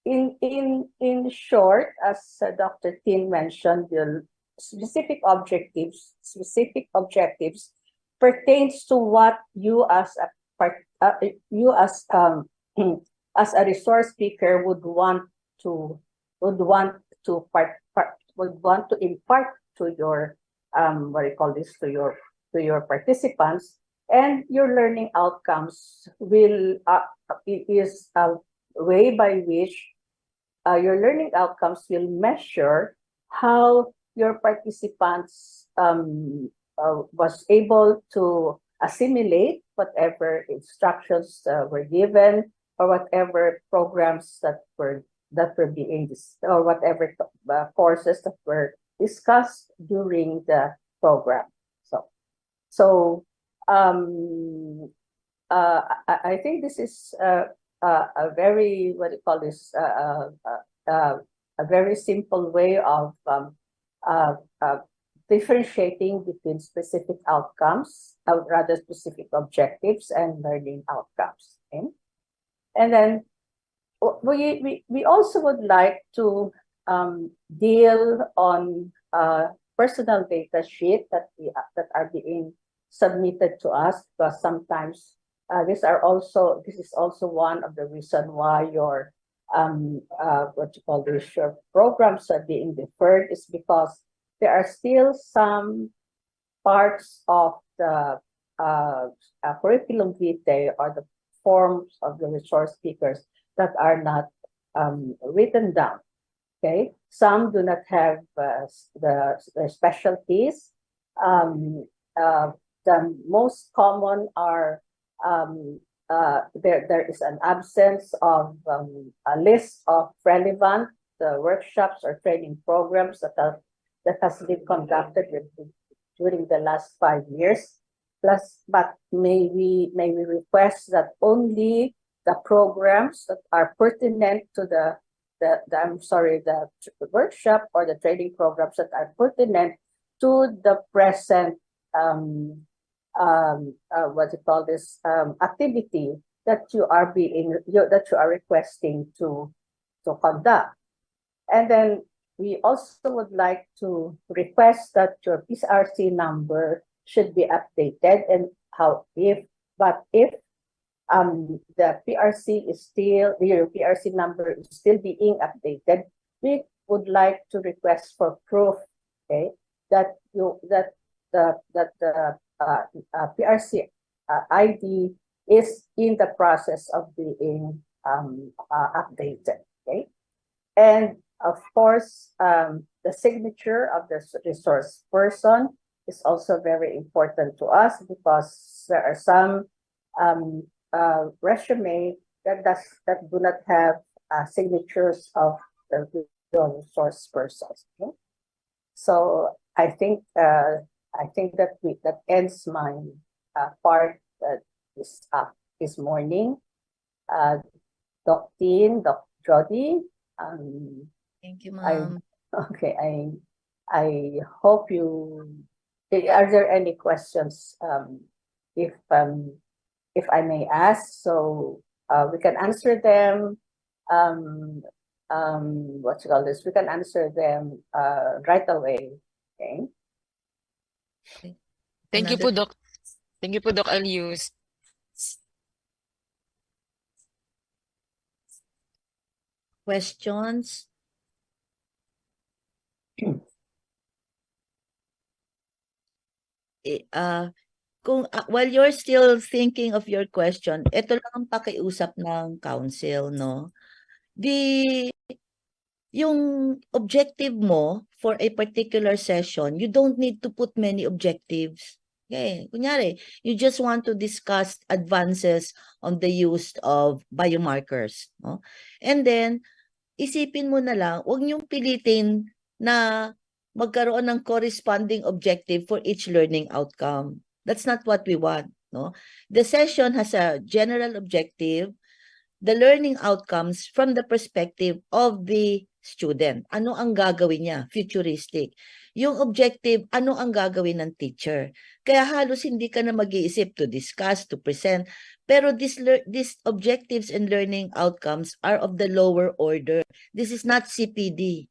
in short, as Dr. Tin mentioned, the specific objectives pertains to what you as a resource speaker would want to impart to your to your participants, and your learning outcomes will is a way by which your learning outcomes will measure how your participants was able to assimilate whatever instructions were given, or whatever programs that were being or whatever courses that were discussed during the program. So I think this is a very, a very simple way of differentiating between specific outcomes, rather specific objectives, and learning outcomes. Okay? And then we also would like to deal on personal data sheet that are being submitted to us, because sometimes this is also one of the reasons why your your programs are being deferred, is because there are still some parts of the curriculum vitae, or the forms of the resource speakers, that are not written down. Okay, some do not have the specialties. The most common are there is an absence of a list of relevant workshops or training programs that has been conducted during the last 5 years. But may we request that only the programs that are pertinent to the workshop or the training programs that are pertinent to the present activity that you are requesting to conduct. And then we also would like to request that your PRC number should be updated, and if the PRC is still, your PRC number is still being updated, we would like to request for proof, okay, that the PRC ID is in the process of being updated. Okay, and of course, the signature of the resource person is also very important to us because there are some resume that do not have signatures of the resource persons. Okay? So I think that that ends my part this morning. Doc Tin, Doc Jody, Thank you, I ma'am. okay. I hope you. Are there any questions? If I may ask, so we can answer them. What you call this? We can answer them right away. Okay. Thank you po, Another Doc. Thank you po, Doc Alius. questions? Kung while you're still thinking of your question, ito lang ang pakiusap ng council, no? Yung objective mo for a particular session, you don't need to put many objectives. Okay, kunyari, you just want to discuss advances on the use of biomarkers, no? And then isipin mo na lang, huwag niyong pilitin na magkaroon ng corresponding objective for each learning outcome. That's not what we want, no? The session has a general objective, the learning outcomes from the perspective of the student. Ano ang gagawin niya? Futuristic. Yung objective, ano ang gagawin ng teacher? Kaya halos hindi ka na mag-iisip to discuss, to present. Pero these objectives and learning outcomes are of the lower order. This is not CPD.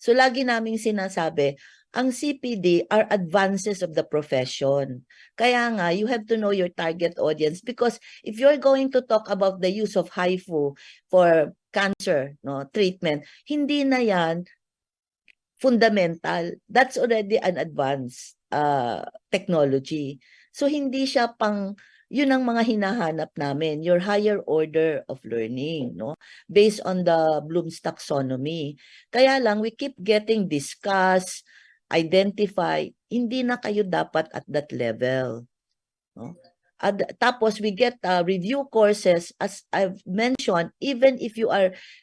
So lagi naming sinasabi, ang CPD are advances of the profession. Kaya nga, you have to know your target audience because if you're going to talk about the use of HIFU for cancer treatment, hindi na yan fundamental. That's already an advanced technology. So hindi siya yun ang mga hinahanap namin, your higher order of learning, no? Based on the Bloom's taxonomy. Kaya lang, we keep getting discussed, identify, hindi na kayo dapat at that level. No? Tapos, we get review courses, as I've mentioned, even if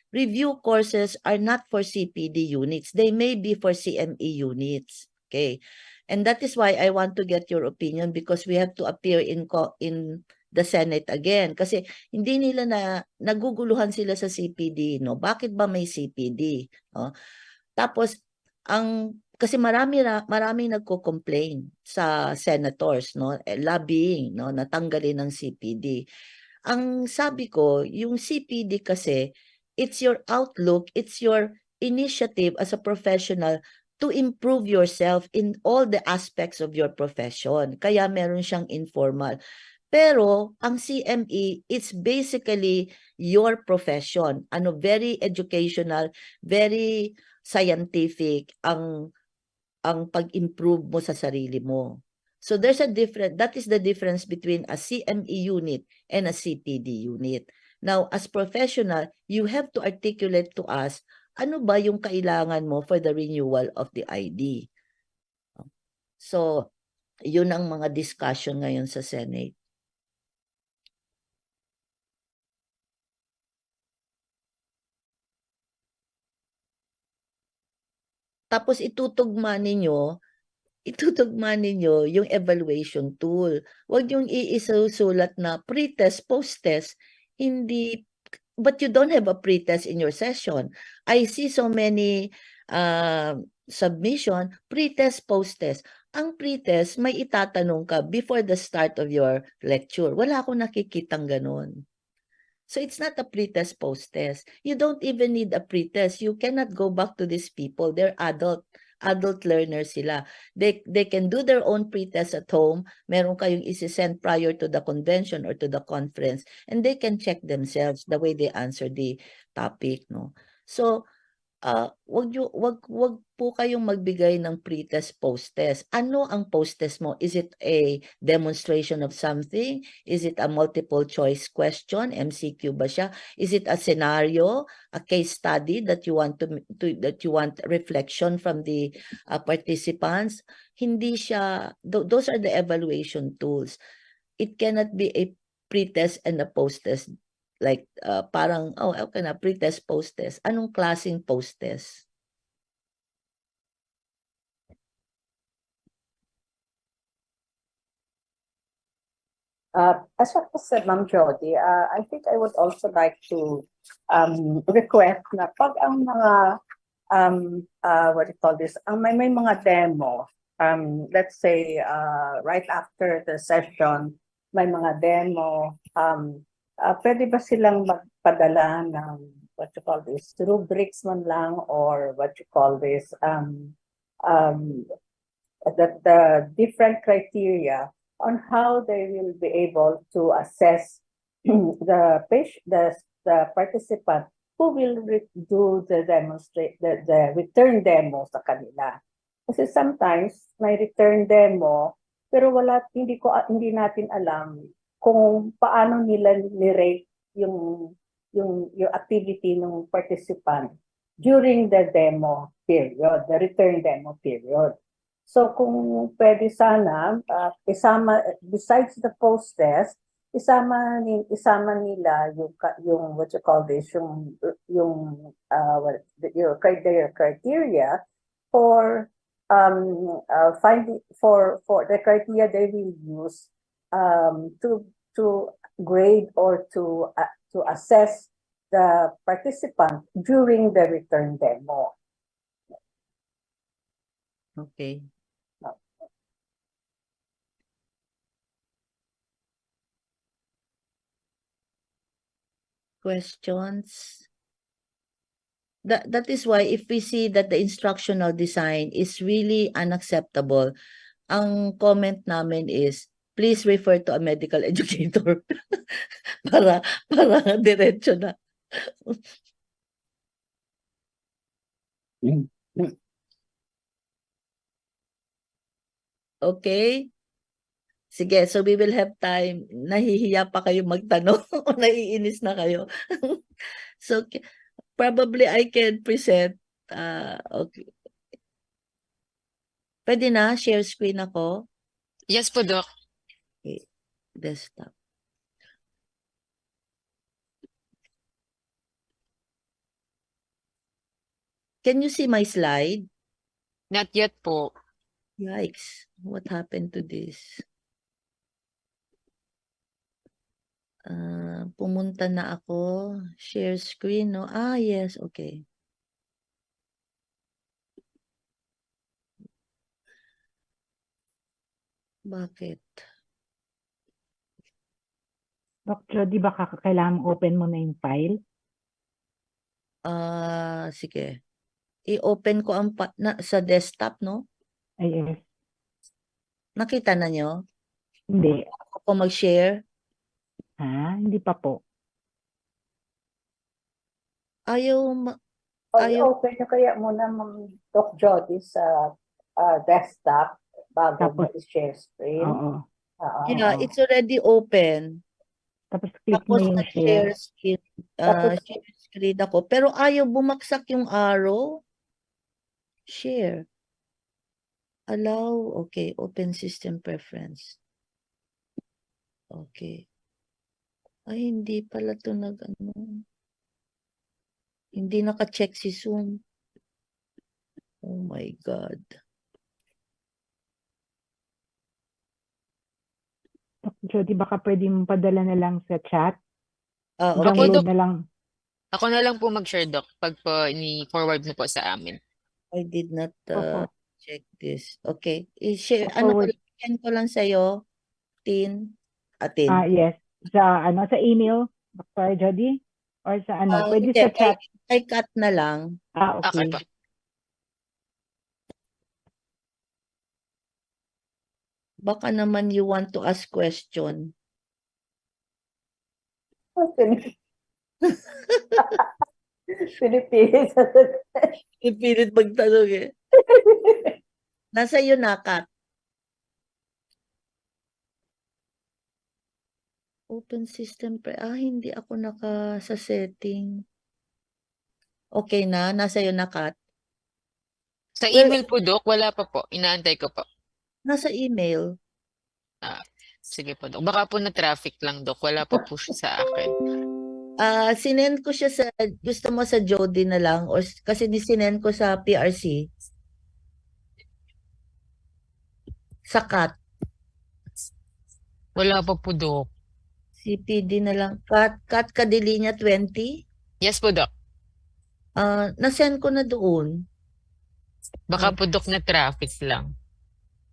review courses are not for CPD units, they may be for CME units. Okay. And that is why I want to get your opinion because we have to appear in the Senate again. Kasi hindi nila naguguluhan sila sa CPD, no? Bakit ba may CPD? No? Tapos, kasi maraming nagko-complain sa senators, no? Lobbying, no? Natanggalin ng CPD. Ang sabi ko, yung CPD kasi, it's your outlook, it's your initiative as a professional to improve yourself in all the aspects of your profession. Kaya meron siyang informal. Pero ang CME, it's basically your profession. Very educational, very scientific ang pag-improve mo sa sarili mo. So there's that is the difference between a CME unit and a CPD unit. Now, as professional, you have to articulate to us ano ba yung kailangan mo for the renewal of the ID. So, yun ang mga discussion ngayon sa Senate. Tapos itutugma ninyo yung evaluation tool. Huwag yung iisusulat na pre-test, post-test, but you don't have a pre-test in your session. I see so many submission, pre-test, post-test. Ang pre-test, may itatanong ka before the start of your lecture. Wala akong nakikitang ganun. So it's not a pre-test, post-test. You don't even need a pre-test. You cannot go back to these people. They're adult learners sila. They can do their own pretest at home. Meron kayong isi-send prior to the convention or to the conference and they can check themselves the way they answer the topic, no? So wag po kayong magbigay ng pre-test, post-test. Ano ang post-test mo? Is it a demonstration of something? Is it a multiple choice question? MCQ ba siya? Is it a scenario, a case study that you want that you want reflection from the participants? Hindi siya, those are the evaluation tools. It cannot be a pre-test and a post-test. Like, parang, okay na, pre-test, post-test. Anong klaseng post-test? As what was said, Ma'am Jody, I think I would also like to request na pag ang mga, what do you call this, ang may mga demo, let's say, right after the session, may mga demo, pwede ba silang magpadala ng, what you call this, rubrics man lang, or what you call this, the different criteria on how they will be able to assess the participant who will do the return demo sa kanila. Kasi sometimes may return demo pero hindi natin alam kung paano nila ni-rate yung activity ng participant during the demo period, the return demo period. So kung pwede sana, isama, besides the post-test, isama nila yung what you call this, yung criteria for finding for the criteria they will use to grade or to assess the participant during the return demo. Okay. Questions? That is why if we see that the instructional design is really unacceptable, ang comment namin is, please refer to a medical educator para diretso na. Okay? Sige, so we will have time. Nahihiya pa kayo magtanong o naiinis na kayo. So, probably I can present. Okay. Pwede na? Share screen ako? Yes po, Doc. Okay. Desktop. Can you see my slide? Not yet po. Yikes. What happened to this? Pumunta na ako. Share screen, no? Yes. Okay. Bakit? Doc Jody, baka kailangan open mo na yung file? Sige. I-open ko ang sa desktop, no? Ay, yes. Nakita na nyo? Hindi. Ako mag-share? Hindi pa po. Ayaw. Open nyo kaya muna, Ma'am Doc Jody, sa desktop bago mo i-share screen. Oo. Yeah, it's already open. Tapos click mo yung share. Share screen ako. Pero ayaw bumaksak yung arrow. Share. Allow. Okay. Open system preference. Okay. Ay, hindi pala ito Hindi naka-check si Zoom. Oh my God. Jody, baka pwede mo padala na lang sa chat. Okay. Download na lang. Ako na lang po mag-share, Doc, pag po ni-forward mo po sa amin. I did not check this. Okay. I-share. Forward. Send ko lang sa'yo. Tin. Yes. Sa email, Dr. Jody? Or sa pwede Hindi, sa chat. I cut na lang. Okay Okay. po. Baka naman you want to ask question. Okay. Pinipilit. Ipilit magtanong eh. Nasa iyo na, Kat. Open system. Hindi ako sa setting. Okay na, nasa iyo na, Kat. Sa Well, email po, Doc, wala pa po. Inaantay ko po. nasa email. Sige po, Doc. Baka po na traffic lang, Doc. Wala pa po siya sa akin. Sinend ko siya gusto mo sa Jody na lang or kasi sinend ko sa PRC. Sa Kat. Wala pa po, Doc. CPD na lang. Kat Kadilinya 20. Yes po, Doc. Nasend ko na doon. Baka po, Doc, na traffic lang.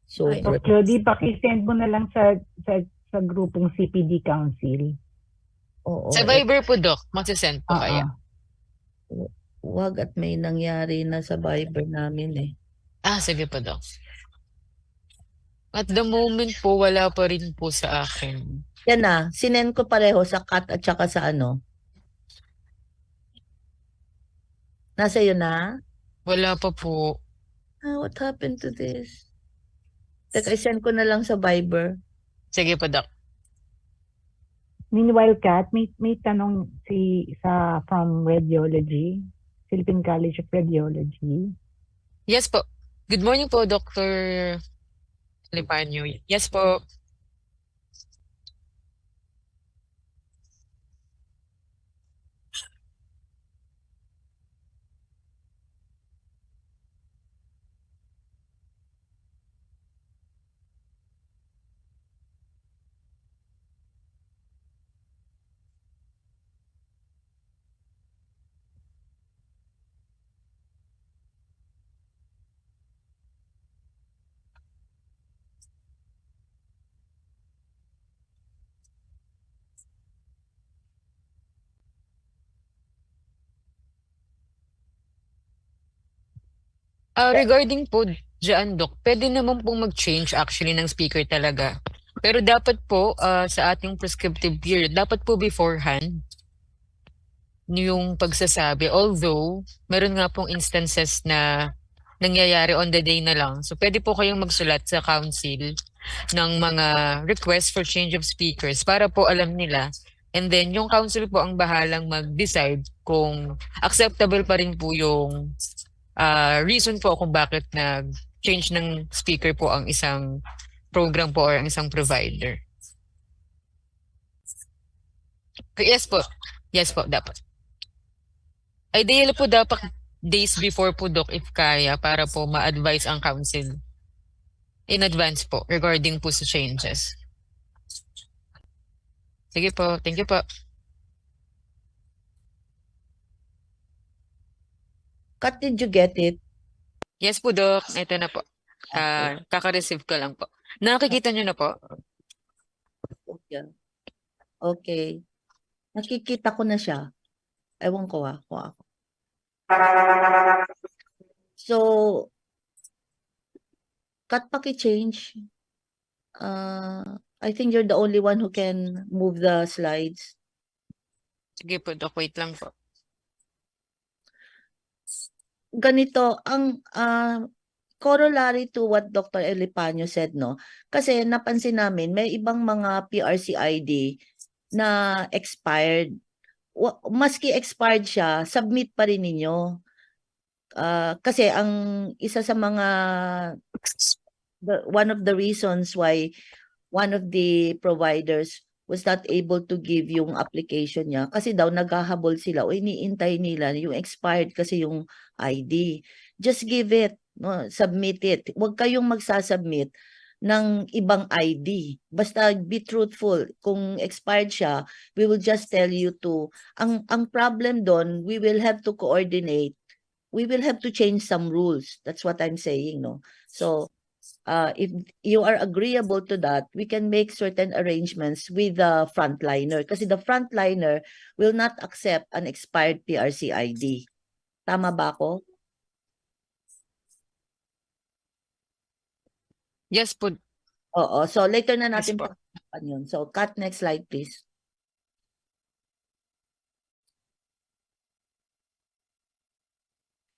Super. Jody, pakisend mo na lang sa grupong CPD Council. Oo. Sa Viber po, Doc. Magsasend po kaya. Wag at may nangyari na sa Viber namin eh. Sige po, Doc. At the moment po, wala pa rin po sa akin. Yan na. Sinend ko pareho sa Kat at saka sa ano. Nasa iyo na? Wala pa po. What happened to this? Teka, isend ko na lang sa Viber. Sige po, Doc. Meanwhile, Kat, may tanong from Radiology, Philippine College of Radiology. Yes po. Good morning po, Dr. Lipanyo. Yes po. Regarding po dyan, Doc, pwede naman pong mag-change actually ng speaker talaga. Pero dapat po sa ating prescriptive period, dapat po beforehand yung pagsasabi. Although, meron nga pong instances na nangyayari on the day na lang. So, pwede po kayong magsulat sa council ng mga requests for change of speakers para po alam nila. And then, yung council po ang bahalang mag-decide kung acceptable pa rin po yung reason po kung bakit nag-change ng speaker po ang isang program po or ang isang provider. Yes po. Yes po, dapat. Ideal po dapat days before po, Doc, if kaya, para po ma-advise ang council in advance po regarding po sa changes. Sige po. Thank you po. Kat, did you get it? Yes po, Doc. Ito na po. Kaka-receive ko lang po. Nakikita nyo na po? Okay. Nakikita ko na siya. Ewan ko kung ako. So, Kat, paki-change. I think you're the only one who can move the slides. Sige po, Doc. Wait lang po. Ganito, ang corollary to what Dr. Elipanyo said, no? Kasi napansin namin, may ibang mga PRC ID na expired. Maski expired siya, submit pa rin ninyo. Kasi ang isa sa mga one of the reasons why one of the providers was not able to give yung application niya kasi daw naghahabol sila o iniintay nila yung expired kasi yung ID. Just give it, no? Submit it. Huwag kayong magsasubmit ng ibang ID. Basta be truthful. Kung expired siya, we will just tell you to, ang problem doon, we will have to coordinate. We will have to change some rules. That's what I'm saying, no? So, if you are agreeable to that, we can make certain arrangements with the frontliner. Kasi the frontliner will not accept an expired PRC ID. Tama ba ako? Yes po. Oo. So, later na natin Yes po. pag-usapan yun. So, cut next slide, please.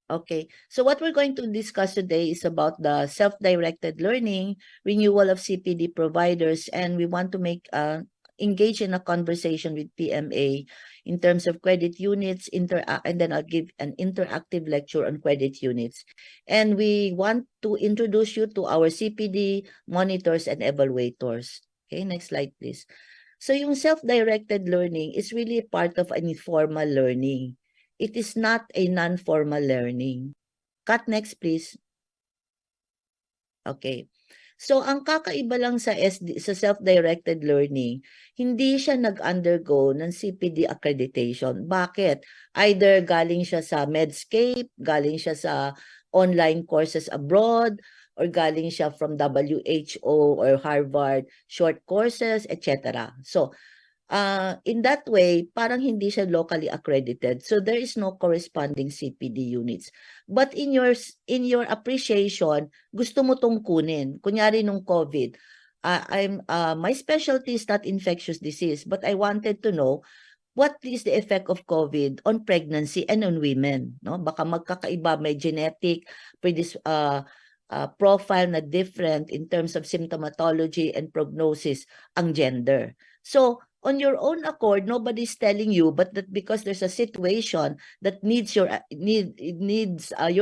Okay, so what we're going to discuss today is about the self-directed learning, renewal of CPD providers, and we want to engage in a conversation with PMA in terms of credit units, and then I'll give an interactive lecture on credit units. And we want to introduce you to our CPD monitors and evaluators. Okay, next slide, please. So yung self-directed learning is really part of an informal learning. It is not a non-formal learning. Cut next, please. Okay. So, ang kakaiba lang sa self-directed learning, hindi siya nag-undergo ng CPD accreditation. Bakit? Either galing siya sa Medscape, galing siya sa online courses abroad, or galing siya from WHO or Harvard short courses, etc. So, in that way, parang hindi siya locally accredited. So there is no corresponding CPD units. But in your appreciation, gusto mo tong kunin. Kunyari nung COVID, my specialty is not infectious disease, but I wanted to know what is the effect of COVID on pregnancy and on women. No? Baka magkakaiba, may genetic profile na different in terms of symptomatology and prognosis ang gender. So, on your own accord, nobody's telling you, but that because there's a situation that needs your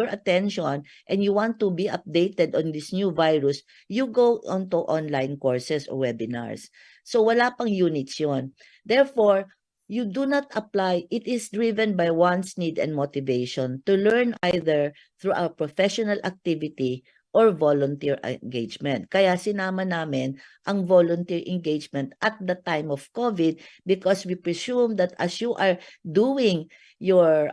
attention and you want to be updated on this new virus, you go onto online courses or webinars. So wala pang units yun. Therefore, you do not apply. It is driven by one's need and motivation to learn either through a professional activity or volunteer engagement. Kaya sinama namin ang volunteer engagement at the time of COVID because we presume that as you are doing your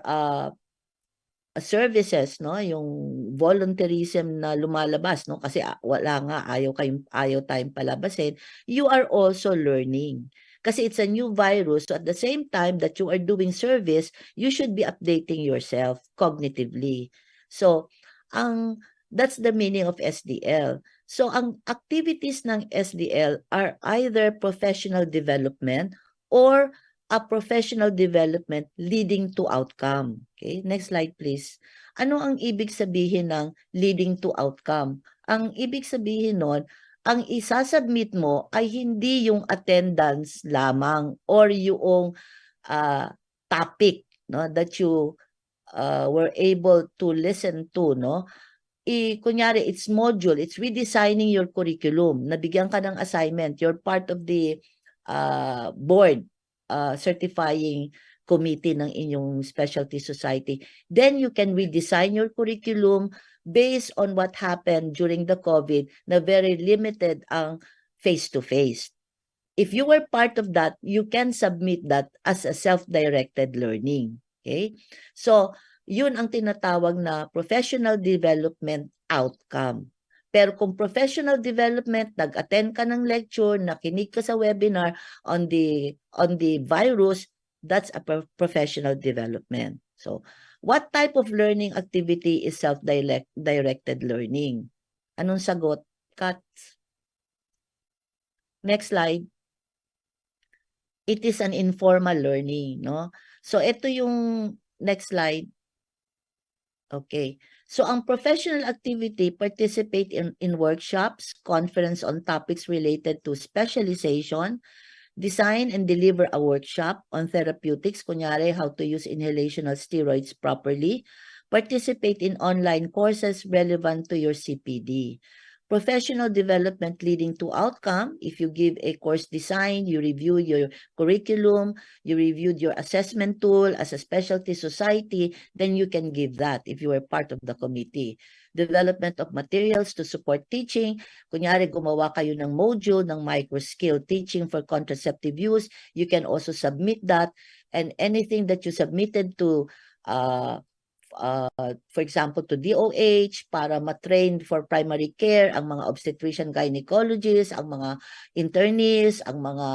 services, no, yung volunteerism na lumalabas, no, kasi wala nga, ayaw tayong palabasin, you are also learning. Kasi it's a new virus, so at the same time that you are doing service, you should be updating yourself cognitively. So, that's the meaning of SDL. So, ang activities ng SDL are either professional development or a professional development leading to outcome. Okay, next slide please. Ano ang ibig sabihin ng leading to outcome? Ang ibig sabihin nun, ang isasubmit mo ay hindi yung attendance lamang or yung topic, no, that you were able to listen to, no? Kunyari, it's module, it's redesigning your curriculum, nabigyan ka ng assignment, you're part of the board certifying committee ng inyong specialty society, then you can redesign your curriculum based on what happened during the COVID na very limited ang face-to-face. If you were part of that, you can submit that as a self-directed learning. Okay? So, yun ang tinatawag na professional development outcome. Pero kung professional development, nag-attend ka ng lecture, nakinig ka sa webinar on the virus, that's a professional development. So, what type of learning activity is self-directed learning? Anong sagot? Cut. Next slide. It is an informal learning, no? So, ito yung next slide. Okay. So, ang professional activity participate in workshops, conference on topics related to specialization, design and deliver a workshop on therapeutics, kunyari how to use inhalational steroids properly, participate in online courses relevant to your CPD. Professional development leading to outcome, if you give a course design, you review your curriculum, you reviewed your assessment tool as a specialty society, then you can give that if you are part of the committee. Development of materials to support teaching, kunyari gumawa kayo ng module ng micro-skill teaching for contraceptive use, you can also submit that, and anything that you submitted to for example, to DOH, para matrain for primary care, ang mga obstetrician gynecologists, ang mga internists, ang mga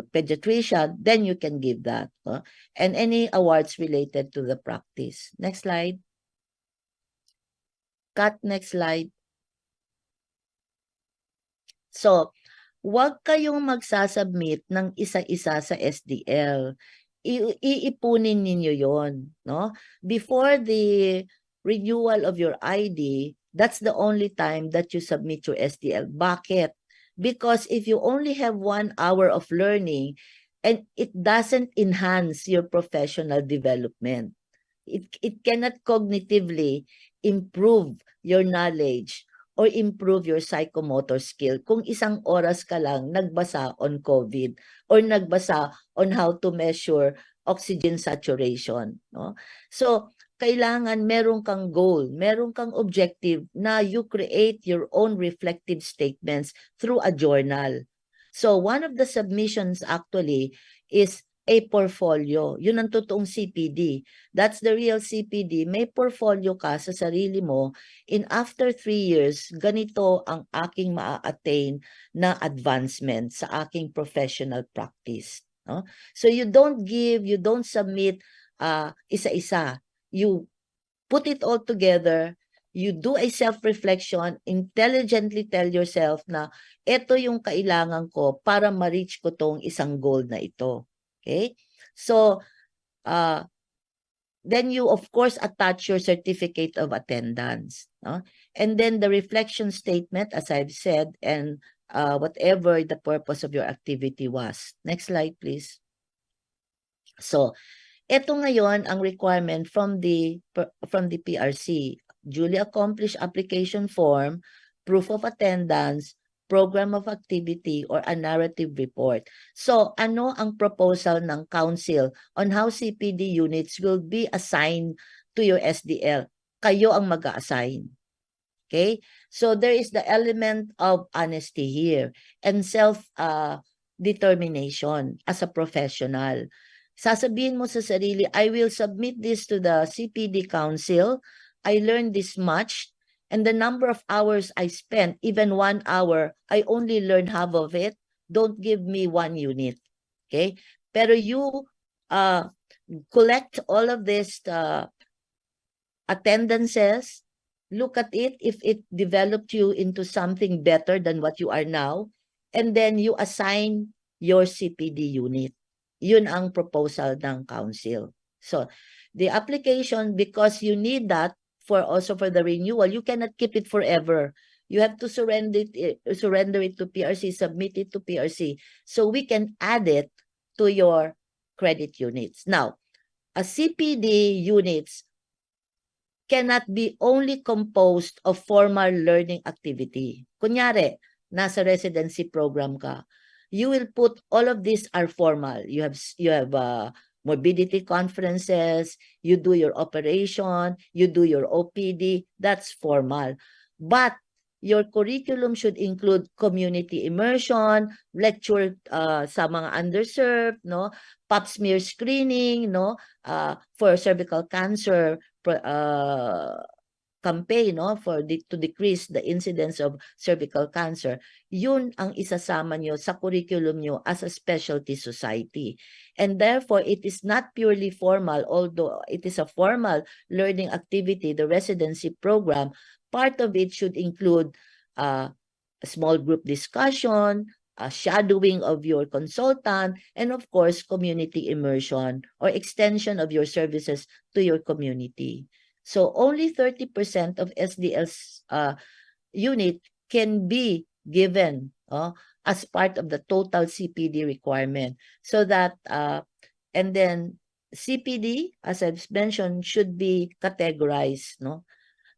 pediatrician, then you can give that. And any awards related to the practice. Next slide. Cut, next slide. So, huwag kayong magsasubmit ng isa-isa sa SDL. iipunin ninyo yon, no? Before the renewal of your ID, that's the only time that you submit your SDL. Bakit? Because if you only have 1 hour of learning and it doesn't enhance your professional development, it cannot cognitively improve your knowledge or improve your psychomotor skill kung 1 oras ka lang nagbasa on COVID or nagbasa on how to measure oxygen saturation, no? So, kailangan meron kang goal, meron kang objective na you create your own reflective statements through a journal. So, one of the submissions actually is a portfolio. Yun ang totoong CPD. That's the real CPD. May portfolio ka sa sarili mo. In after 3 years, ganito ang aking maa-attain na advancement sa aking professional practice. No? So you don't submit isa-isa. You put it all together. You do a self-reflection, intelligently tell yourself na ito yung kailangan ko para ma-reach ko tong isang goal na ito. Okay? So, then you, of course, attach your certificate of attendance. No? And then the reflection statement, as I've said, and whatever the purpose of your activity was. Next slide, please. So, ito ngayon ang requirement from the PRC. Duly accomplished application form, proof of attendance, program of activity, or a narrative report. So, ano ang proposal ng council on how CPD units will be assigned to your SDL? Kayo ang mag-assign. Okay? So, there is the element of honesty here and self-determination as a professional. Sasabihin mo sa sarili, I will submit this to the CPD council. I learned this much. And the number of hours I spent, even 1 hour, I only learned half of it. Don't give me 1 unit. Okay? Pero you collect all of these attendances, look at it, if it developed you into something better than what you are now, and then you assign your CPD unit. Yun ang proposal ng council. So, the application, because you need that, also for the renewal, you cannot keep it forever. You have to surrender it to PRC, submit it to PRC, so we can add it to your credit units. Now, a CPD units cannot be only composed of formal learning activity. Kunyari, nasa residency program ka, you will put all of these are formal. You have morbidity conferences, you do your operation, you do your OPD, that's formal. But your curriculum should include community immersion, lecture sa mga underserved, no, pap smear screening, no, for cervical cancer campaign, no, to decrease the incidence of cervical cancer. Yun ang isasama nyo sa curriculum nyo as a specialty society. And therefore, it is not purely formal, although it is a formal learning activity, the residency program. Part of it should include a small group discussion, shadowing of your consultant, and of course, community immersion or extension of your services to your community. So only 30% of SDL's unit can be given as part of the total CPD requirement. So that, and then CPD, as I've mentioned, should be categorized. No?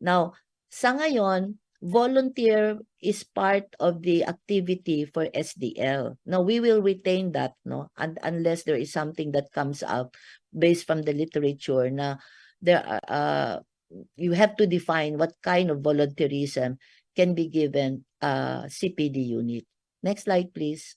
Now, sa ngayon, volunteer is part of the activity for SDL. Now, we will retain that, no, unless there is something that comes out based from the literature na there are, you have to define what kind of volunteerism can be given CPD unit. Next slide, please.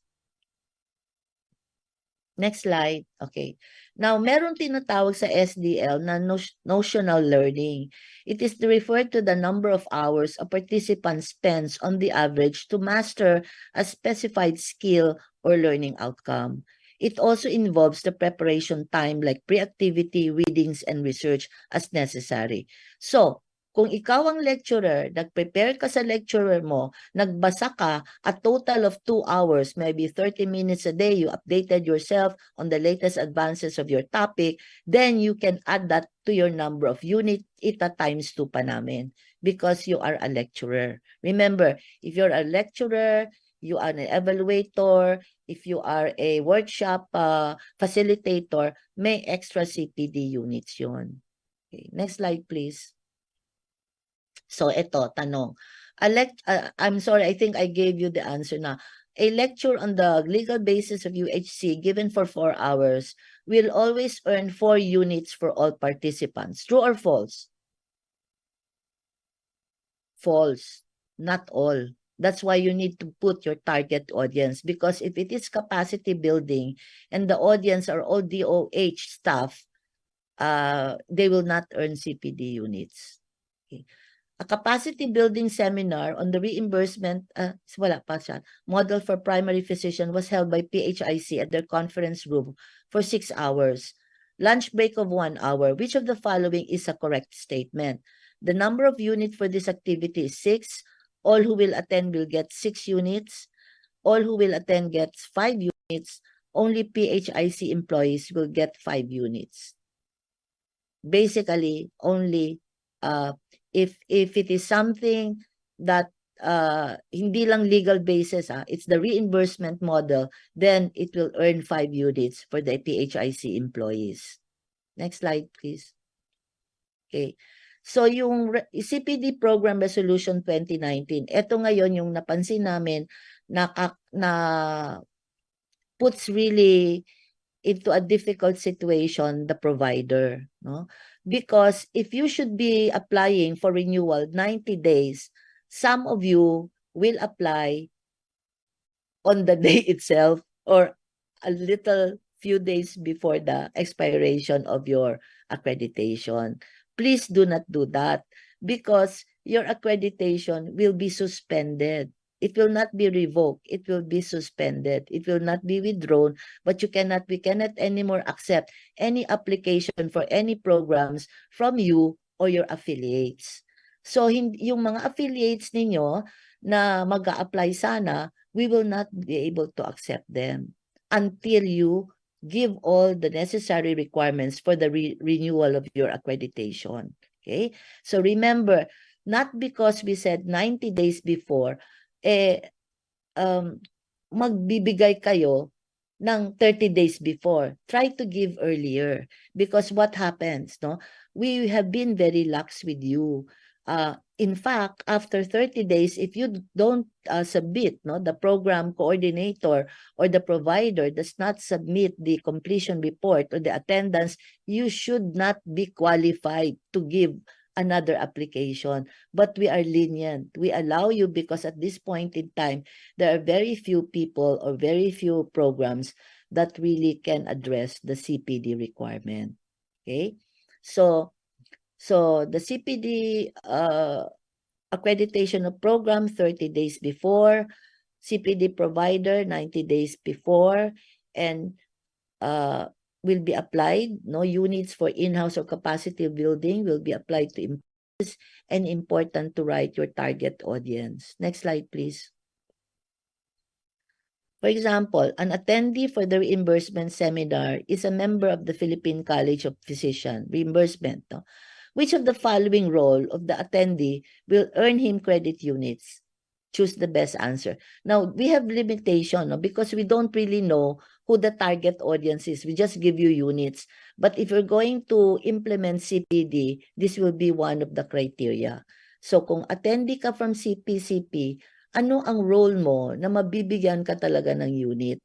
Next slide. Okay. Now, meron tinatawag sa SDL na notional learning. It is referred to the number of hours a participant spends on the average to master a specified skill or learning outcome. It also involves the preparation time like pre-activity, readings, and research as necessary. So, kung ikaw ang lecturer, nag-prepare ka sa lecturer mo, nagbasa ka a total of 2 hours, maybe 30 minutes a day, you updated yourself on the latest advances of your topic, then you can add that to your number of unit, ita times 2 pa namin because you are a lecturer. Remember, if you're a lecturer, you are an evaluator, if you are a workshop facilitator, may extra CPD units yun. Okay, next slide, please. So, ito, tanong. I'm sorry, I think I gave you the answer na. A lecture on the legal basis of UHC given for 4 hours will always earn 4 units for all participants. True or false? False. Not all. That's why you need to put your target audience, because if it is capacity building and the audience are all DOH staff, they will not earn CPD units. Okay. A capacity building seminar on the reimbursement model for primary physician was held by PHIC at their conference room for 6 hours. Lunch break of 1 hour. Which of the following is a correct statement? The number of units for this activity is 6. All who will attend will get 6 units. All who will attend gets 5 units. Only PHIC employees will get 5 units. Basically, only if it is something that hindi lang legal basis, it's the reimbursement model, then it will earn 5 units for the PHIC employees. Next slide, please. Okay. So yung CPD Program Resolution 2019, ito ngayon yung napansin namin na puts really into a difficult situation the provider, no? Because if you should be applying for renewal 90 days, some of you will apply on the day itself or a little few days before the expiration of your accreditation. Please do not do that because your accreditation will be suspended. It will not be revoked. It will be suspended. It will not be withdrawn, but we cannot anymore accept any application for any programs from you or your affiliates. So, yung mga affiliates ninyo na mag-a-apply sana, we will not be able to accept them until you give all the necessary requirements for the renewal of your accreditation. Okay? So remember, not because we said 90 days before, magbibigay kayo ng 30 days before. Try to give earlier because what happens, no? We have been very lax with you. In fact, after 30 days, if you don't submit, no, the program coordinator or the provider does not submit the completion report or the attendance, you should not be qualified to give another application. But we are lenient. We allow you because at this point in time, there are very few people or very few programs that really can address the CPD requirement. Okay? So the CPD accreditation of program 30 days before, CPD provider 90 days before, and will be applied. No units for in-house or capacity building will be applied to employees, and important to write your target audience. Next slide, please. For example, an attendee for the reimbursement seminar is a member of the Philippine College of Physicians, reimbursement. No? Which of the following role of the attendee will earn him credit units? Choose the best answer. Now, we have limitation, no? Because we don't really know who the target audience is. We just give you units. But if you're going to implement CPD, this will be one of the criteria. So kung attendee ka from CPCP, ano ang role mo na mabibigyan ka talaga ng unit?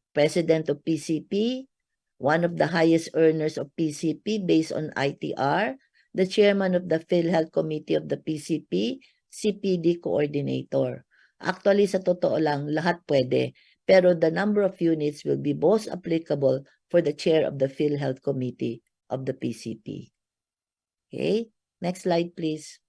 President of PCP, one of the highest earners of PCP based on ITR, the chairman of the PhilHealth Committee of the PCP, CPD coordinator. Actually, sa totoo lang, lahat pwede. Pero the number of units will be most applicable for the chair of the PhilHealth Committee of the PCP. Okay, next slide, please.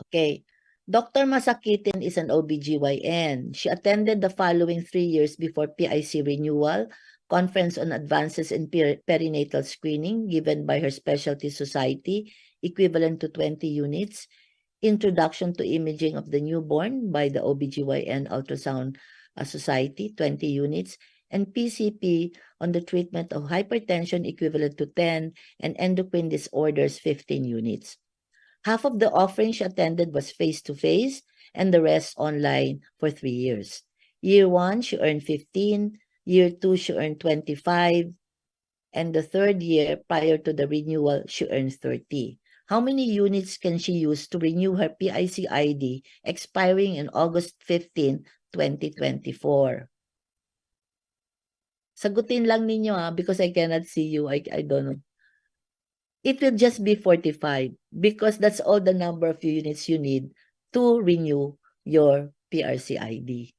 Okay, Dr. Masakitin is an OBGYN. She attended the following 3 years before PIC renewal. Conference on Advances in Perinatal Screening given by her specialty society, equivalent to 20 units. Introduction to Imaging of the Newborn by the OBGYN Ultrasound Society, 20 units. And PCP on the treatment of hypertension, equivalent to 10, and endocrine disorders, 15 units. Half of the offering she attended was face-to-face, and the rest online for 3 years. Year 1, she earned 15. Year 2, she earned 25. And the third year, prior to the renewal, she earned 30. How many units can she use to renew her PIC ID expiring in August 15, 2024? Sagutin lang ninyo because I cannot see you. I don't know. It will just be 45 because that's all the number of units you need to renew your PRC ID.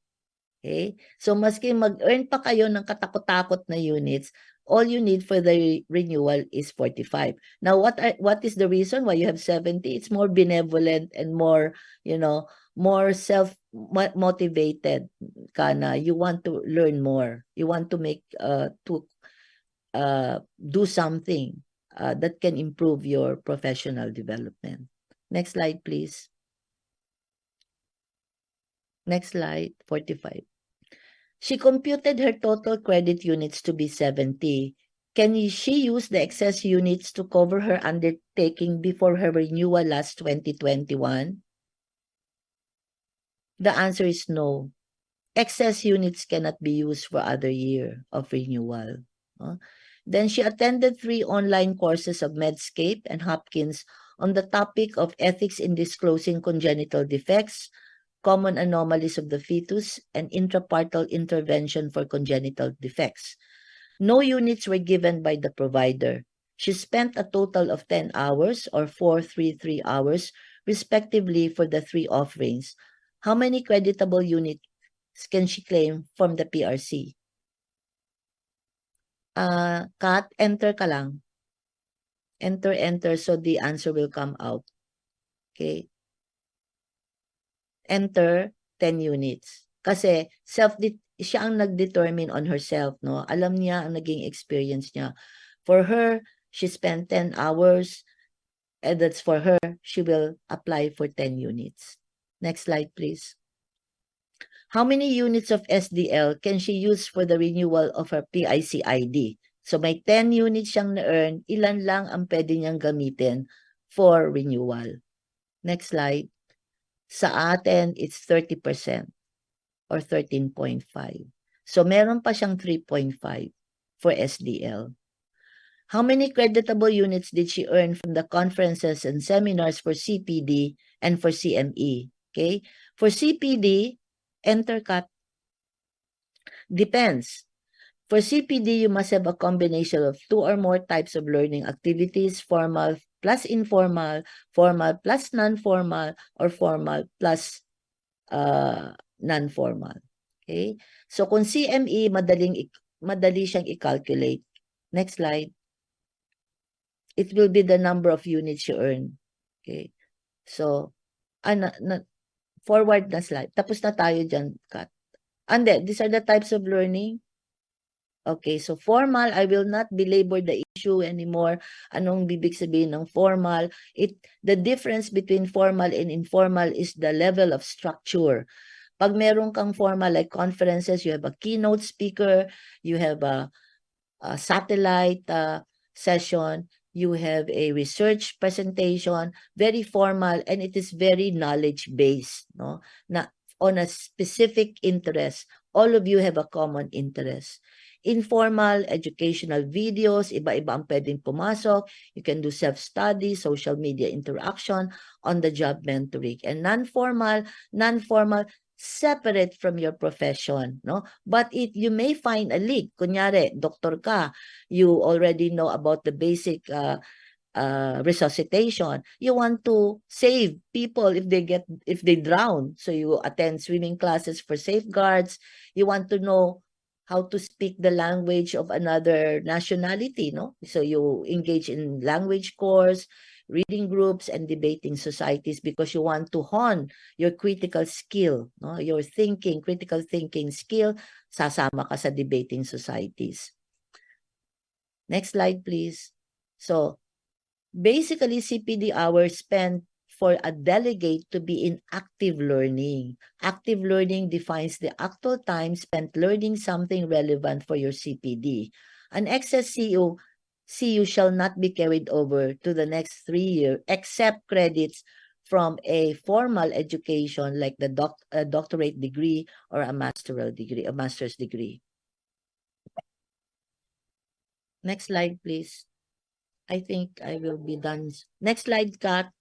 Okay? So maski mag-earn pa kayo ng katakot-takot na units, all you need for the renewal is 45. Now, what is the reason why you have 70? It's more benevolent and more, more self-motivated. Kana, you want to learn more. You want to make, do something that can improve your professional development. Next slide, please. Next slide, 45. She computed her total credit units to be 70. Can she use the excess units to cover her undertaking before her renewal last 2021? The answer is no. Excess units cannot be used for other year of renewal. Then she attended 3 online courses of Medscape and Hopkins on the topic of ethics in disclosing congenital defects, common anomalies of the fetus, and intrapartal intervention for congenital defects. No units were given by the provider. She spent a total of 10 hours or 433 hours, respectively, for the 3 offerings. How many creditable units can she claim from the PRC? Kat, enter ka lang. Enter, so the answer will come out. Okay? Enter 10 units. Kasi siya ang nag-determine on herself, no? Alam niya ang naging experience niya. For her, she spent 10 hours, and that's for her. She will apply for 10 units. Next slide, please. How many units of SDL can she use for the renewal of her PIC ID? So may 10 units siyang na-earn, ilan lang ang pwede niyang gamitin for renewal? Next slide. Sa atin, it's 30% or 13.5. So, meron pa siyang 3.5 for SDL. How many creditable units did she earn from the conferences and seminars for CPD and for CME? Okay? For CPD, enter cut. Depends. For CPD, you must have a combination of 2 or more types of learning activities, formal plus informal, formal plus non-formal, or formal plus non-formal. Okay? So kung CME, madali siyang i-calculate. Next slide. It will be the number of units you earn. Okay? So, forward na slide. Tapos na tayo dyan, Kat. And then, these are the types of learning. Okay, so formal, I will not belabor the issue anymore. Anong bibig sabihin ng formal? The difference between formal and informal is the level of structure. Pag meron kang formal like conferences, you have a keynote speaker, you have a satellite session, you have a research presentation, very formal, and it is very knowledge-based, no? Na on a specific interest. All of you have a common interest. Informal, educational videos, iba-iba ang pwedeng pumasok. You can do self-study, social media interaction, on-the-job mentoring. And non-formal, separate from your profession, no? But you may find a link. Kunyari, doktor ka, you already know about the basic resuscitation. You want to save people if they drown. So you attend swimming classes for safeguards. You want to know how to speak the language of another nationality, no? So you engage in language course, reading groups, and debating societies because you want to hone your critical skill, no? Your critical thinking skill, sasama ka sa debating societies. Next slide, please. So, basically, CPD hours spent for a delegate to be in active learning. Active learning defines the actual time spent learning something relevant for your CPD. An excess CU shall not be carried over to the next 3 years except credits from a formal education like the doctorate degree or a master's degree. Next slide, please. I think I will be done. Next slide, Kat.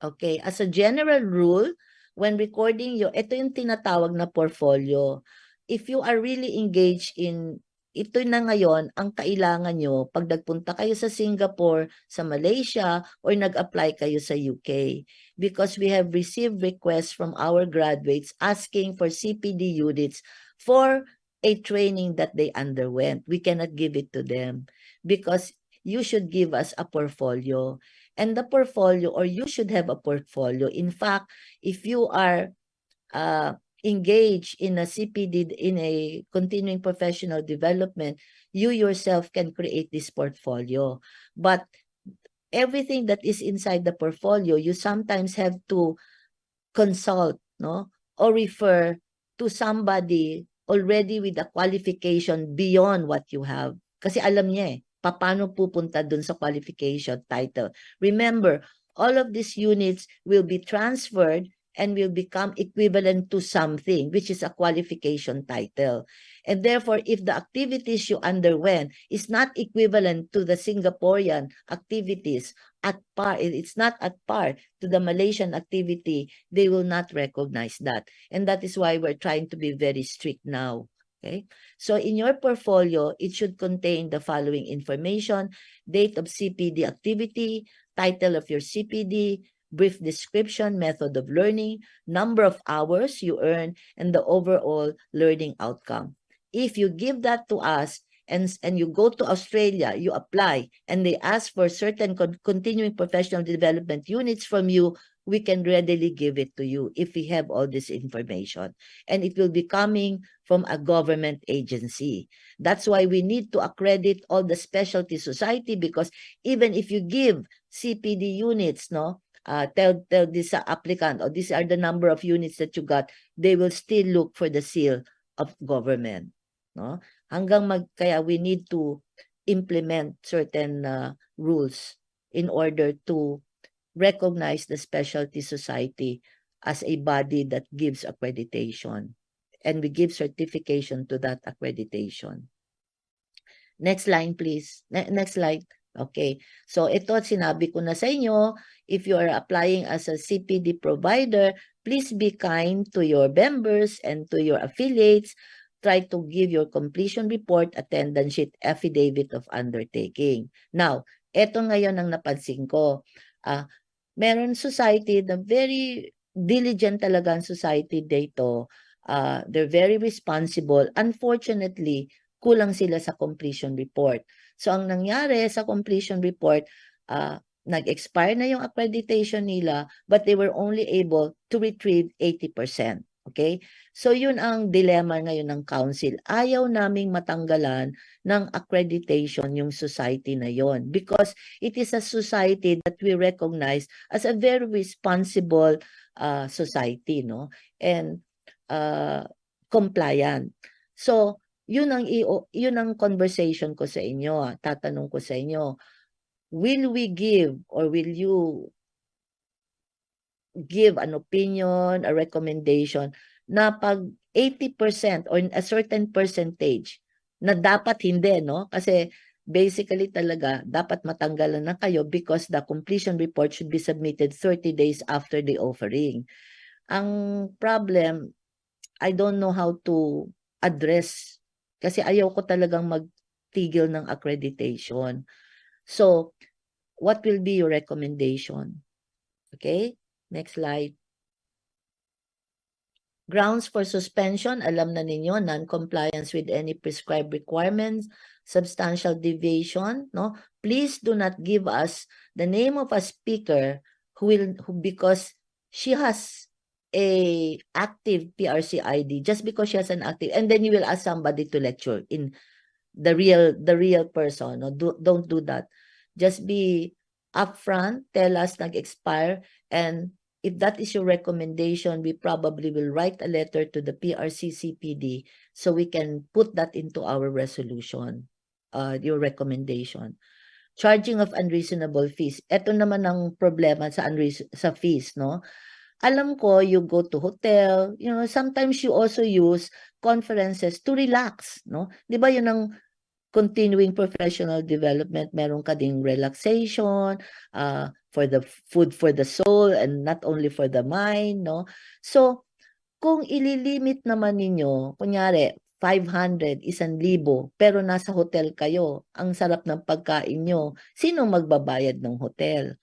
Okay, as a general rule, when recording ito yung tinatawag na portfolio. If you are really engaged in, ito na ngayon ang kailangan nyo pag nagpunta kayo sa Singapore, sa Malaysia, or nag-apply kayo sa UK. Because we have received requests from our graduates asking for CPD units for a training that they underwent. We cannot give it to them because you should give us a portfolio. And the portfolio, or you should have a portfolio. In fact, if you are engaged in a CPD, in a continuing professional development, you yourself can create this portfolio. But everything that is inside the portfolio, you sometimes have to consult, no, or refer to somebody already with a qualification beyond what you have. Kasi alam niya paano pupunta dun sa qualification title. Remember, all of these units will be transferred and will become equivalent to something, which is a qualification title. And therefore, if the activities you underwent is not equivalent to the Singaporean activities at par, it's not at par to the Malaysian activity, they will not recognize that. And that is why we're trying to be very strict now. Okay, so in your portfolio, it should contain the following information: date of CPD activity, title of your CPD, brief description, method of learning, number of hours you earn, and the overall learning outcome. If you give that to us and you go to Australia, you apply, and they ask for certain continuing professional development units from you, we can readily give it to you if we have all this information. And it will be coming from a government agency. That's why we need to accredit all the specialty society, because even if you give CPD units, no, tell this applicant, or these are the number of units that you got, they will still look for the seal of government. No? Kaya we need to implement certain rules in order to recognize the specialty society as a body that gives accreditation, and we give certification to that accreditation. Next line, please. Next slide. Okay. So ito, sinabi ko na sa inyo, if you are applying as a CPD provider, please be kind to your members and to your affiliates. Try to give your completion report, attendance sheet, affidavit of undertaking. Now, ito ngayon ang napansin ko. Meron society na very diligent talaga ang society dito. They're very responsible. Unfortunately, kulang sila sa completion report. So ang nangyari sa completion report, nag-expire na yung accreditation nila, but they were only able to retrieve 80%. Okay? So yun ang dilemma ngayon ng council. Ayaw naming matanggalan ng accreditation yung society na yon, because it is a society that we recognize as a very responsible society, no? And compliant. So yun ang conversation ko sa inyo. Tatanong ko sa inyo, will we give, or will you give an opinion, a recommendation na pag 80% or a certain percentage na dapat hindi, no? Kasi basically talaga dapat matanggalan na kayo because the completion report should be submitted 30 days after the offering. Ang problem, I don't know how to address kasi ayaw ko talagang magtigil ng accreditation. So, what will be your recommendation? Okay? Next slide. Grounds for suspension, alam na ninyo, non-compliance with any prescribed requirements, substantial deviation, no? Please do not give us the name of a speaker who because she has a active PRC ID just because she has an active, and then you will ask somebody to lecture in the real person. No, don't do that. Just be upfront, tell us nag-expire, and if that is your recommendation, we probably will write a letter to the PRC CPD so we can put that into our resolution, your recommendation. Charging of unreasonable fees. Ito naman ang problema sa fees, no? Alam ko, you go to hotel, you know, sometimes you also use conferences to relax, no? Di ba yun ang continuing professional development? Meron ka ding relaxation, for the food for the soul and not only for the mind, no? So, kung ililimit naman ninyo, kunyari, 500, 1,000, pero nasa hotel kayo, ang sarap ng pagkain nyo, sino magbabayad ng hotel?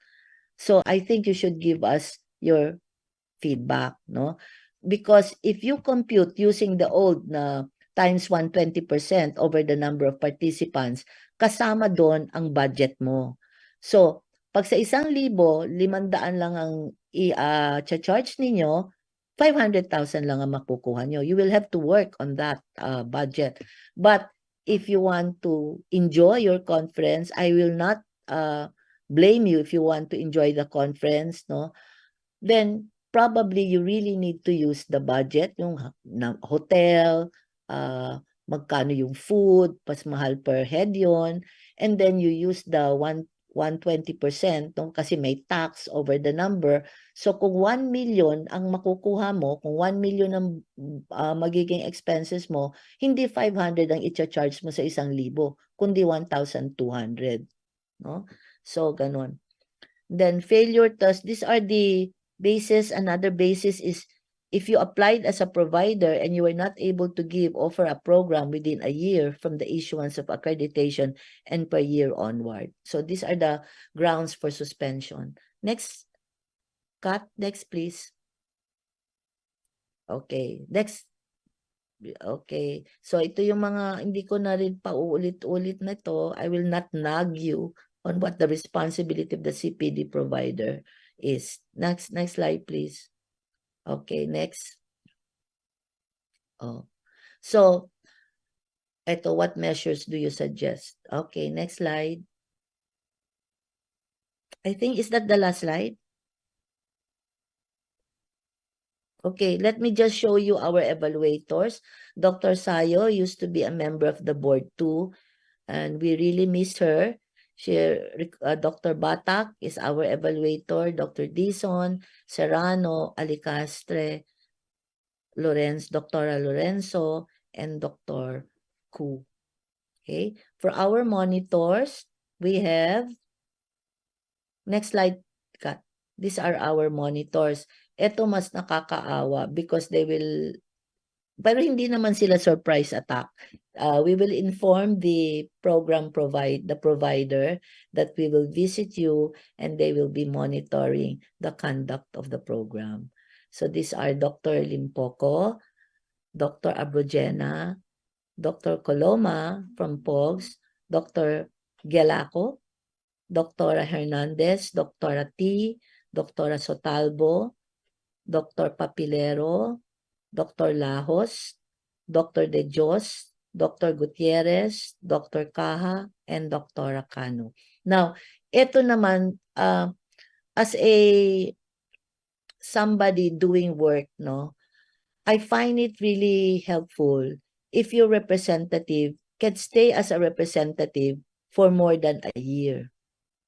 So, I think you should give us your feedback, no? Because if you compute using the old na times 120% over the number of participants, kasama doon ang budget mo. So, pag sa 1,000, 500 lang ang charge ninyo, 500,000 lang ang makukuha nyo. You will have to work on that budget. But if you want to enjoy your conference, I will not blame you if you want to enjoy the conference, no? Then probably you really need to use the budget, yung hotel, magkano yung food, pas mahal per head yon, and then you use the 120%, no? Kasi may tax over the number. So kung 1 million ang makukuha mo, kung 1 million ang magiging expenses mo, hindi 500 ang i-charge mo sa 1,000, kundi 1,200, no? So ganun. Then failure test, these are the basis. Another basis is if you applied as a provider and you were not able to offer a program within a year from the issuance of accreditation and per year onward. So these are the grounds for suspension. Next, cut. Next, please. Okay, next. Okay, so ito yung mga, hindi ko na rin pauulit-ulit na to. I will not nag you on what the responsibility of the CPD provider is. Next slide, please. Okay, next. Oh, so ito, what measures do you suggest? Okay, next slide. I think, is that the last slide? Okay, let me just show you our evaluators. Dr. Sayo used to be a member of the board too, and we really miss her. Dr. Batak is our evaluator, Dr. Dizon, Serrano, Alicastre, Dr. Lorenzo, and Dr. Ku. Okay, for our monitors, we have, next slide, cut. These are our monitors. Ito mas nakakaawa because they will, pero hindi naman sila surprise attack. We will inform the provider that we will visit you and they will be monitoring the conduct of the program. So these are Dr. Limpoco, Dr. Abrogena, Dr. Coloma from POGS, Dr. Gelaco, Dr. Hernandez, Dr. T, Dr. Sotalbo, Dr. Papilero, Dr. Lahos, Dr. De Jos, Dr. Gutierrez, Dr. Caja, and Dr. Cano. Now, ito naman, as somebody doing work, no, I find it really helpful if your representative can stay as a representative for more than a year.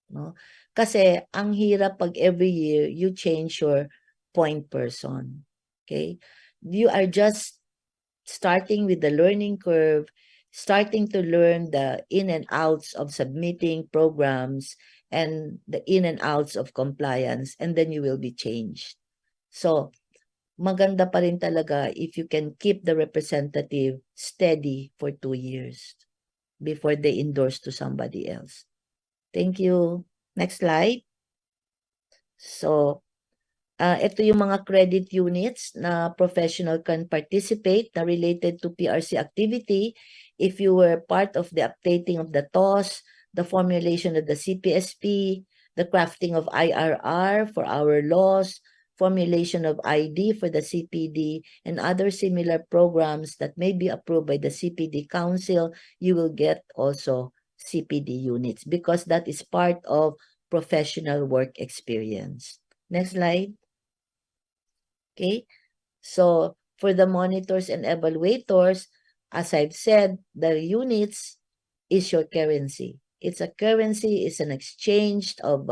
No? Kasi ang hirap pag every year you change your point person. Okay? You are just starting with the learning curve, starting to learn the in and outs of submitting programs and the in and outs of compliance, and then you will be changed. So, maganda pa rin talaga if you can keep the representative steady for 2 years before they endorse to somebody else. Thank you. Next slide. So, ito yung mga credit units na professional can participate na related to PRC activity. If you were part of the updating of the TOS, the formulation of the CPSP, the crafting of IRR for our laws, formulation of ID for the CPD, and other similar programs that may be approved by the CPD Council, you will get also CPD units because that is part of professional work experience. Next slide. Okay. So for the monitors and evaluators, as I've said, the units is your currency. It's a currency, it's an exchange of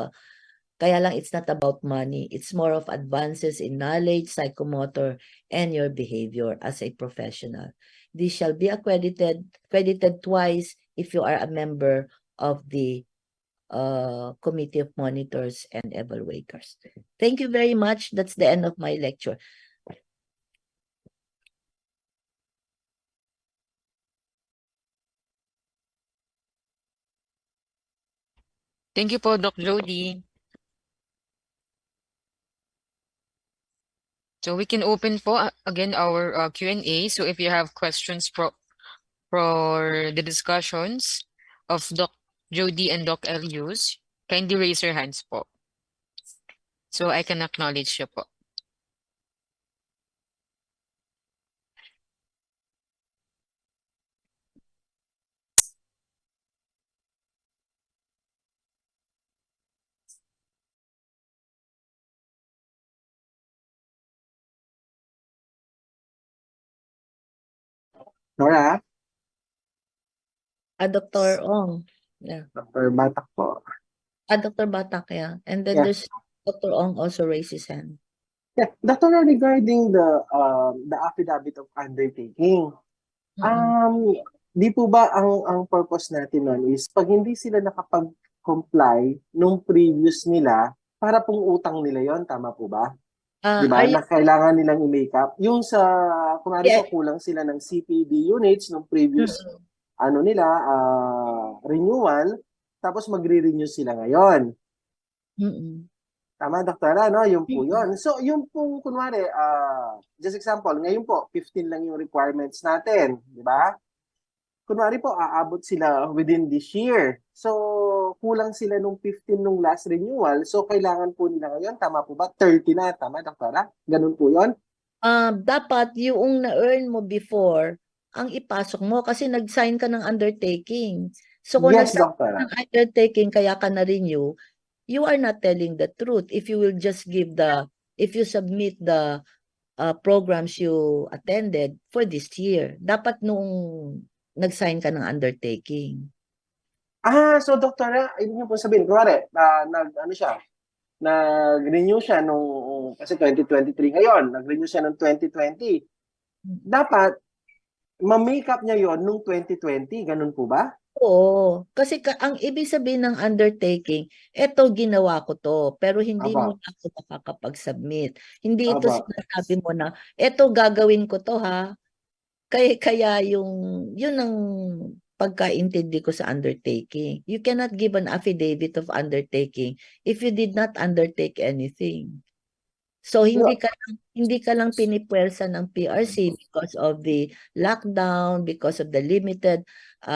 kaya lang it's not about money. It's more of advances in knowledge, psychomotor, and your behavior as a professional. This shall be credited twice if you are a member of the Committee of Monitors and Evaluators. Thank you very much. That's the end of my lecture. Thank you po, Doc Jody. So we can open po again our Q&A. So if you have questions for the discussions of Doc Jody and Doc Elius, kindly raise your hands po. So I can acknowledge you po. Nora, Dr. Ong. Yeah. Dr. Batak po. Dr. Batak, yeah. And then Yeah. there's Dr. Ong also raised his hand. Yeah, Dr. regarding the affidavit of undertaking. Di po ba ang purpose natin nun is pag hindi sila nakapag-comply nung previous nila, para pong utang nila yon, tama po ba? Di ba? Na kailangan nilang i-make up. Yung sa, kunwari po, kulang sila ng CPD units nung previous renewal, tapos magre-renew sila ngayon. Tama, doktora, no? Yung po yun. So, yung pong, kunwari, just example, ngayon po, 15 lang yung requirements natin. Di ba? Kunwari po, aabot sila within this year. So, kulang sila nung 15 nung last renewal. So, kailangan po nila ngayon, tama po ba? 30 na, tama, doktora? Ganun po yun? Dapat yung na-earn mo before, ang ipasok mo kasi nag-sign ka ng undertaking. So, kung yes, nag-sign ka ng undertaking, kaya ka na-renew, you are not telling the truth. If you will just if you submit the programs you attended for this year, dapat nung nag-sign ka ng undertaking. So doktora, ibig niyo po sabihin, kunwari, nag-renew siya nung, kasi 2023 ngayon, nag-renew siya nung 2020. Dapat, ma-make up niya yon nung 2020, ganun po ba? Oo, kasi ang ibig sabihin ng undertaking, eto ginawa ko to, pero hindi mo na ako makakapag-submit. Hindi ito sinasabi mo na, eto gagawin ko to ha. Kaya yun ang pagkaintindi ko sa undertaking. You cannot give an affidavit of undertaking if you did not undertake anything. So hindi ka lang pinipwersa ng PRC because of the lockdown, because of the limited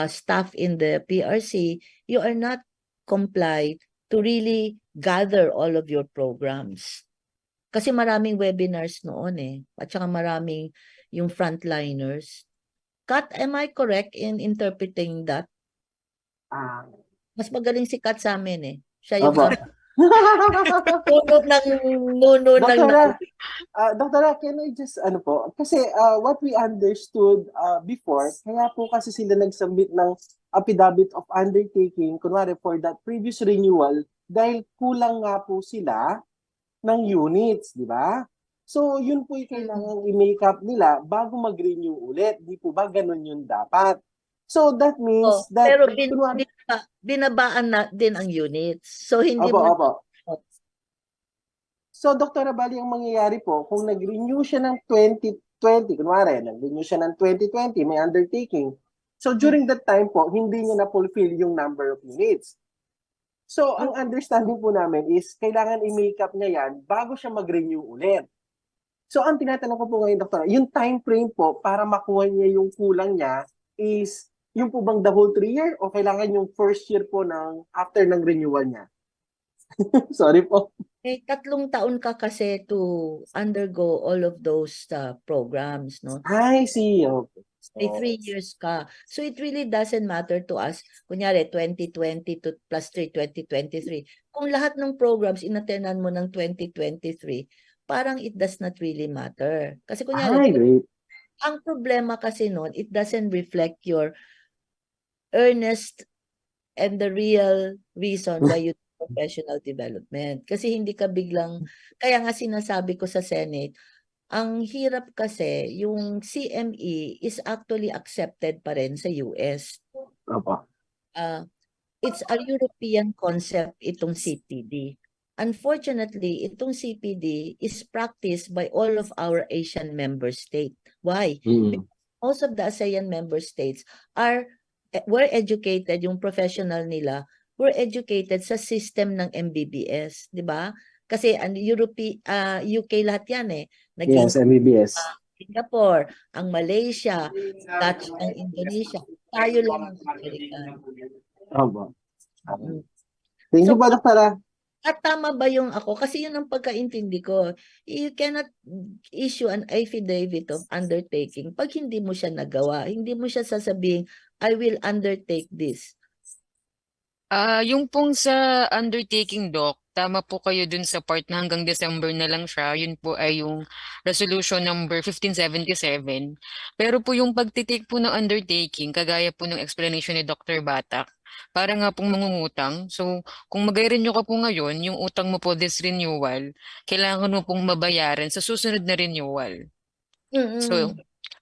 staff in the PRC, you are not complied to really gather all of your programs. Kasi maraming webinars noon at saka maraming yung frontliners. Kat, am I correct in interpreting that? Mas magaling si Kat sa amin Siya yung Doktora, can I just, kasi what we understood before, kaya po kasi sila nag-submit ng affidavit of undertaking, kunwari for that previous renewal, dahil kulang nga po sila ng units, di ba? So, yun po yung kailangan i-make up nila bago mag-renew ulit. Di po ba ganun yun dapat? So, that means that... Pero binabaan na din ang units. So, hindi mo... So, Dr. Bali, ang mangyayari po, kung nag-renew siya ng 2020, kunwari, nag-renew siya ng 2020, may undertaking. So, during that time po, hindi niya na-fulfill yung number of units. So, ang understanding po namin is, kailangan i-make up niya yan bago siya mag-renew ulit. So, ang tinatanong ko po ngayon, Doktora, yung time frame po para makuha niya yung kulang niya is yung po bang the whole 3 year o kailangan yung first year po after ng renewal niya? Sorry po. Eh, 3 taon ka kasi to undergo all of those programs, no? I see. Okay. May 3 years ka. So it really doesn't matter to us. Kunyari, 2020 to plus 3, 2023. Kung lahat ng programs inattenan mo ng 2023, parang it does not really matter. Kasi kunyari, Ay, great. ang problema kasi noon, it doesn't reflect your earnest and the real reason why you do professional development. Kasi hindi ka biglang, kaya nga sinasabi ko sa Senate, ang hirap kasi yung CME is actually accepted pa rin sa US. Opo. It's a European concept itong CPD. Unfortunately, itong CPD is practiced by all of our Asian member states. Why? Because most of the ASEAN member states were educated, yung professional nila, were educated sa system ng MBBS, di ba? Kasi ang UK lahat yan eh. Naging Yes, MBBS. Singapore, ang Malaysia, Dutch ang Indonesia, tayo lang ang American. Opo. Mm. Thank So, you po, Doktora. At tama ba yung ako? Kasi yun ang pagkaintindi ko. You cannot issue an affidavit of undertaking pag hindi mo siya nagawa. Hindi mo siya sasabihin, I will undertake this. Yung pong sa undertaking, Doc, tama po kayo dun sa part na hanggang December na lang siya. Yun po ay yung resolution number 1577. Pero po yung pagtitake po ng undertaking, kagaya po ng explanation ni Dr. Batak, para nga pong mangungutang. So, kung mag-renew ka po ngayon, yung utang mo po this renewal, kailangan mo pong mabayaran sa susunod na renewal.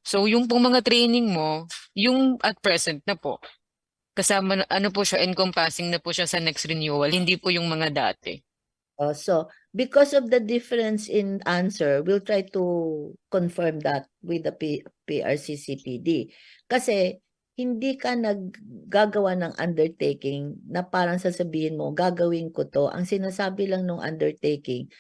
So, yung pong mga training mo, yung at present na po. Kasama na, ano po siya, encompassing na po siya sa next renewal, hindi po yung mga dati. So, because of the difference in answer, we'll try to confirm that with the PRC CPD. Kasi hindi ka naggagawa ng undertaking na parang sasabihin mo, gagawin ko to. Ang sinasabi lang ng undertaking,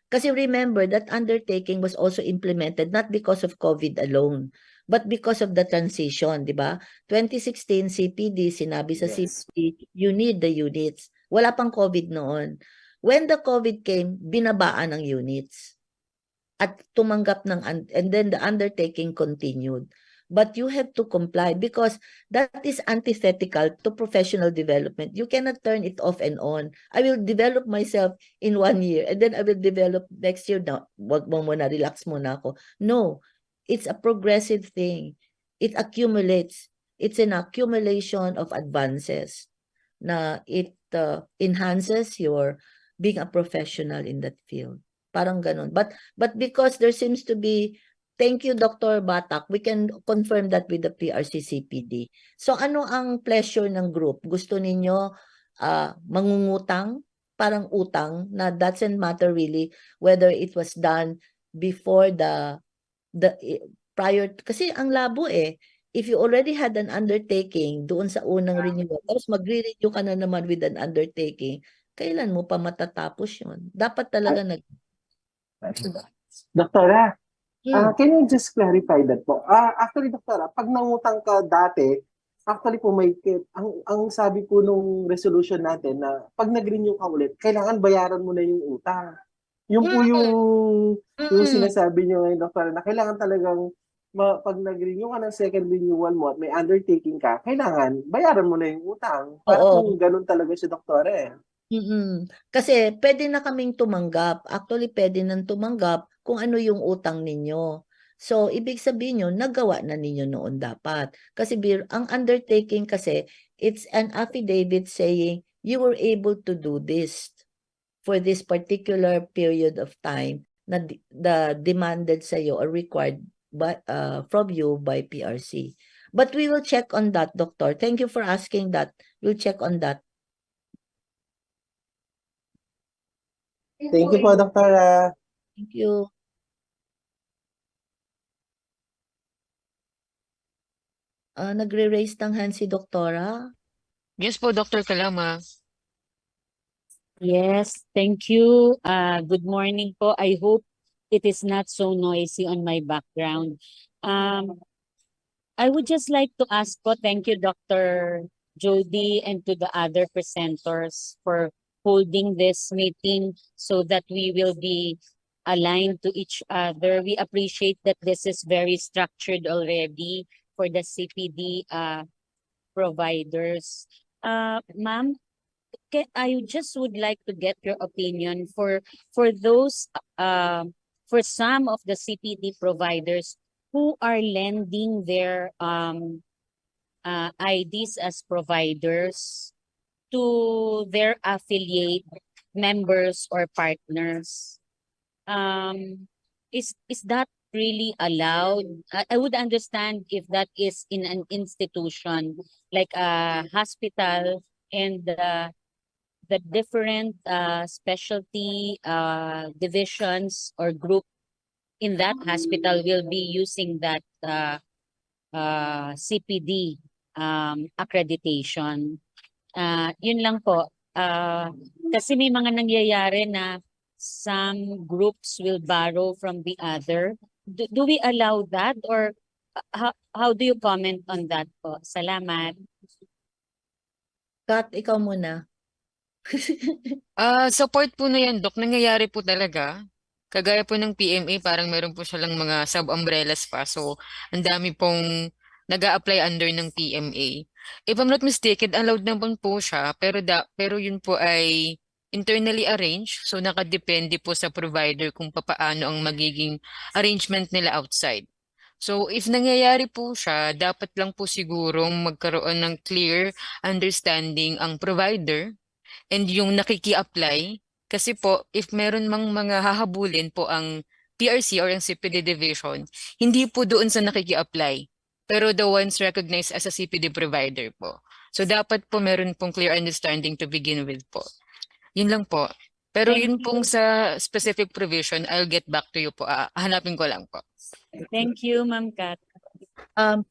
kasi remember that undertaking was also implemented not because of COVID alone, but because of the transition, di ba? 2016 CPD, sinabi sa CPD, you need the units. Wala pang COVID noon. When the COVID came, binabaan ang units. At tumanggap and then the undertaking continued. But you have to comply because that is antithetical to professional development. You cannot turn it off and on. I will develop myself in 1 year and then I will develop next year. Now, wag mo muna, relax muna ako. No, it's a progressive thing. It accumulates. It's an accumulation of advances na it enhances your being a professional in that field. Parang ganun. But because there seems to be, thank you Dr. Batak, we can confirm that with the PRC CPD. So ano ang pleasure ng group? Gusto ninyo mangungutang? Parang utang na doesn't matter really whether it was done before the prior, kasi ang labo eh. If you already had an undertaking doon sa unang renewal, tapos magre-renew ka na naman with an undertaking, kailan mo pa matatapos yun? Dapat talaga Doktora, can you just clarify that po? Actually, Doktora, pag nangutang ka dati, actually po ang sabi po nung resolution natin na pag nag-renew ka ulit, kailangan bayaran mo na yung utang. Yung po yung sinasabi niyo ngayon, Doktora, na kailangan talagang pag nag-renew ka ng second renewal mo at may undertaking ka, kailangan bayaran mo na yung utang. Para kung ganun talaga si Doktora eh. Kasi pwede na kaming tumanggap. Actually, pwede nang tumanggap kung ano yung utang ninyo. So, ibig sabihin nyo, nagawa na ninyo noon dapat. Kasi ang undertaking kasi, it's an affidavit saying you were able to do this for this particular period of time na demanded sa iyo or required from you by PRC. But we will check on that, Doctor. Thank you for asking that. We'll check on that. Thank you po, Doktora. Thank you. Nagre-raise ng hand si Doktora. Yes po, Dr. Kalama. Yes, thank you. Good morning po. I hope it is not so noisy on my background. I would just like to ask po, thank you, Dr. Jody, and to the other presenters for holding this meeting so that we will be aligned to each other. We appreciate that this is very structured already for the CPD providers. Ma'am, I just would like to get your opinion for those for some of the CPD providers who are lending their IDs as providers to their affiliate members or partners. Is that really allowed? I would understand if that is in an institution like a hospital and the different specialty divisions or group in that hospital will be using that CPD accreditation. Yun lang po. Kasi may mga nangyayari na some groups will borrow from the other. Do we allow that or how do you comment on that po? Salamat. Kat, ikaw muna. Support po na yan, Doc. Nangyayari po talaga. Kagaya po ng PMA, parang meron po siya lang mga sub-umbrellas pa. So, ang dami pong nag-a-apply under ng PMA. If I'm not mistaken, allowed naman po siya, pero yun po ay internally arranged. So, nakadepende po sa provider kung papaano ang magiging arrangement nila outside. So, if nangyayari po siya, dapat lang po sigurong magkaroon ng clear understanding ang provider and yung nakiki-apply. Kasi po, if meron mang mga hahabulin po ang PRC or ang CPD division, hindi po doon sa nakiki-apply, pero the ones recognized as a CPD provider po. So dapat po meron pong clear understanding to begin with po. Yun lang po. Pero Thank yun you. pong sa specific provision, I'll get back to you po. Hanapin ko lang po. Thank you, Ma'am Kat.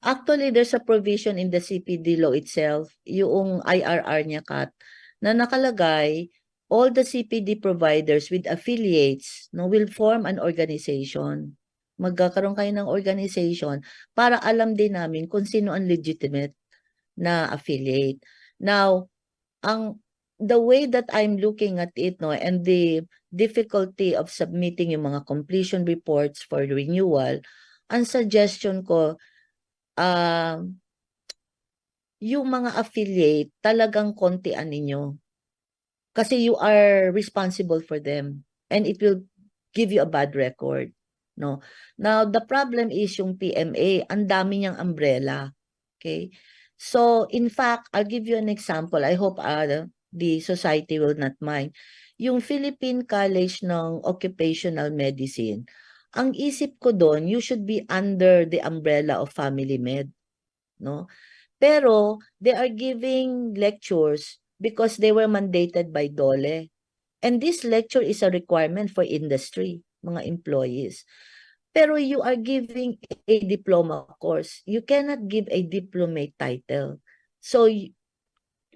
Actually, there's a provision in the CPD law itself, yung IRR niya, Kat, na nakalagay, all the CPD providers with affiliates will form an organization. Magkakaroon kayo ng organization para alam din namin kung sino ang legitimate na affiliate. Now, the way that I'm looking at it, and the difficulty of submitting yung mga completion reports for renewal, ang suggestion ko, yung mga affiliate, talagang kontian ninyo. Kasi you are responsible for them and it will give you a bad record. No? Now, the problem is yung PMA, ang dami niyang umbrella. Okay? So, in fact, I'll give you an example. I hope the society will not mind. Yung Philippine College ng Occupational Medicine, ang isip ko doon, you should be under the umbrella of Family Med. No? Pero, they are giving lectures because they were mandated by DOLE. And this lecture is a requirement for industry, mga employees. Pero you are giving a diploma course. You cannot give a diplomate title. So,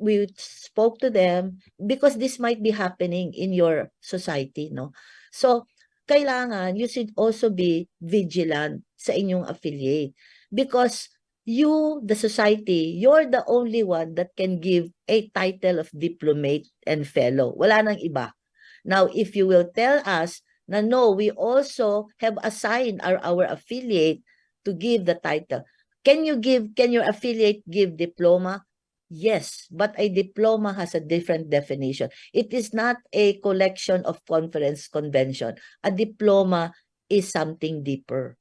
we spoke to them because this might be happening in your society, no? So, kailangan you should also be vigilant sa inyong affiliate because you, the society, you're the only one that can give a title of diplomate and fellow. Wala nang iba. Now, if you will tell us na no, we also have assigned our affiliate to give the title. Can your affiliate give diploma? Yes, but a diploma has a different definition. It is not a collection of conference convention. A diploma is something deeper.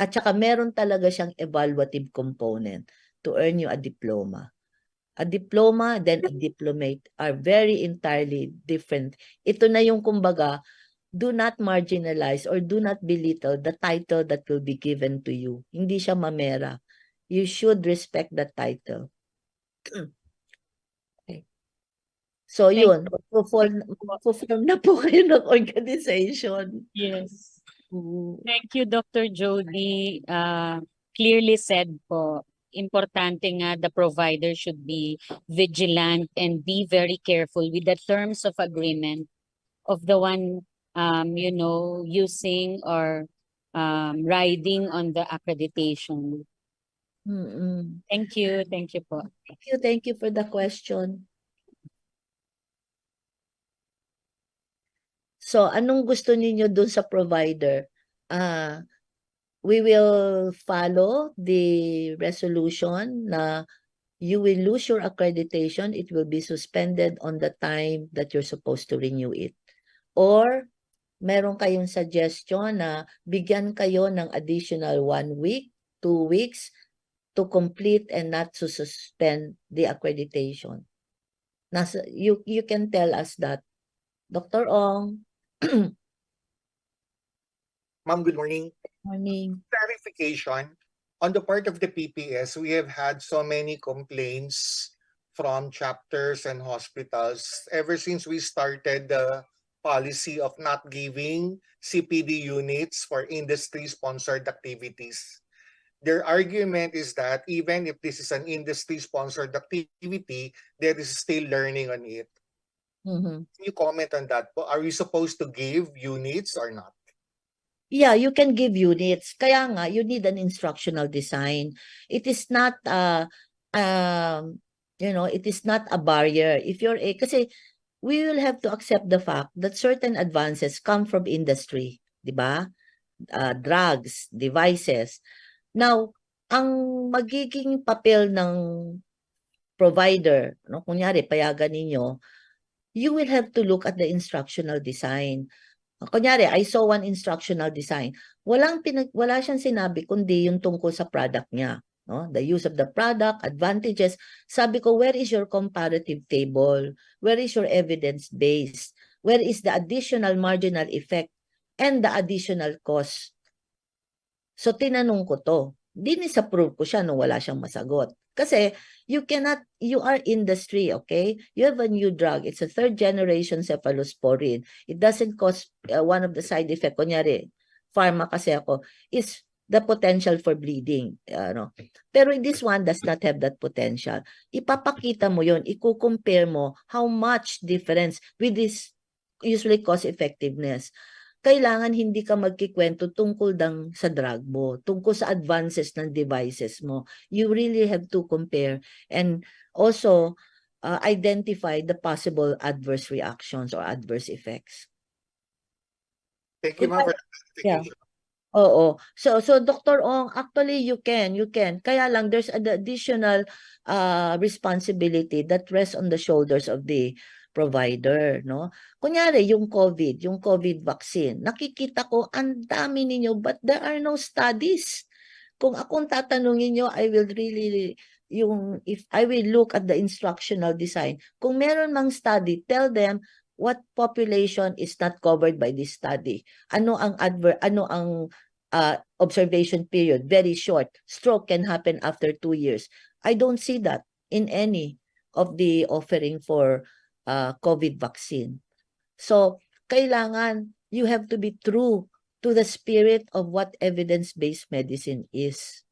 At saka meron talaga siyang evaluative component to earn you a diploma. A diploma, then a diplomate are very entirely different. Ito na yung kumbaga, do not marginalize or do not belittle the title that will be given to you. Hindi siya mamera. You should respect the title. Okay. So yun, form na po kayo ng organization. Yes. Thank you, Dr. Jody. Clearly said po, importante nga the provider should be vigilant and be very careful with the terms of agreement of the one, using or riding on the accreditation. Thank you. Thank you po. Thank you for the question. So, anong gusto ninyo dun sa provider? We will follow the resolution na you will lose your accreditation. It will be suspended on the time that you're supposed to renew it. Or, meron kayong suggestion na bigyan kayo ng additional 1 week, 2 weeks to complete and not to suspend the accreditation. You can tell us that. Dr. Ong. Ma'am, good morning. Morning. Clarification. On the part of the PPS, we have had so many complaints from chapters and hospitals ever since we started the policy of not giving CPD units for industry-sponsored activities. Their argument is that even if this is an industry-sponsored activity, there is still learning on it. Mm-hmm. Can you comment on that? Are we supposed to give units or not? Yeah, you can give units. Kaya nga, you need an instructional design. It is not, it is not a barrier. If you're kasi we will have to accept the fact that certain advances come from industry, di ba? Drugs, devices. Now, ang magiging papel ng provider, no, kunyari, payagan ninyo, you will have to look at the instructional design. Kunyari, I saw one instructional design. Wala siyang sinabi kundi yung tungkol sa product niya. No? The use of the product, advantages. Sabi ko, where is your comparative table? Where is your evidence base? Where is the additional marginal effect and the additional cost? So, tinanong ko to. Dinisapprove ko siya nung wala siyang masagot. Kasi, you are industry, okay? You have a new drug. It's a third generation cephalosporin. It doesn't cause one of the side effect. Kunyari, pharma kasi ako, is the potential for bleeding. Pero this one does not have that potential. Ipapakita mo yon, i-compare mo how much difference with this usually cost effectiveness. Kailangan hindi ka magkikwento tungkol sa drug mo, tungkol sa advances ng devices mo. You really have to compare and also identify the possible adverse reactions or adverse effects. Thank you, ma'am, for the clarification. Oo. So Dr. Ong, actually you can. Kaya lang there's an additional responsibility that rests on the shoulders of the provider, no? Kunyari, yung COVID vaccine, nakikita ko, ang dami ninyo, but there are no studies. Kung akong tatanungin nyo, if I will look at the instructional design, kung meron mang study, tell them what population is not covered by this study. Ano ang observation period? Very short. Stroke can happen after 2 years. I don't see that in any of the offering for COVID vaccine. So, kailangan you have to be true to the spirit of what evidence-based medicine is.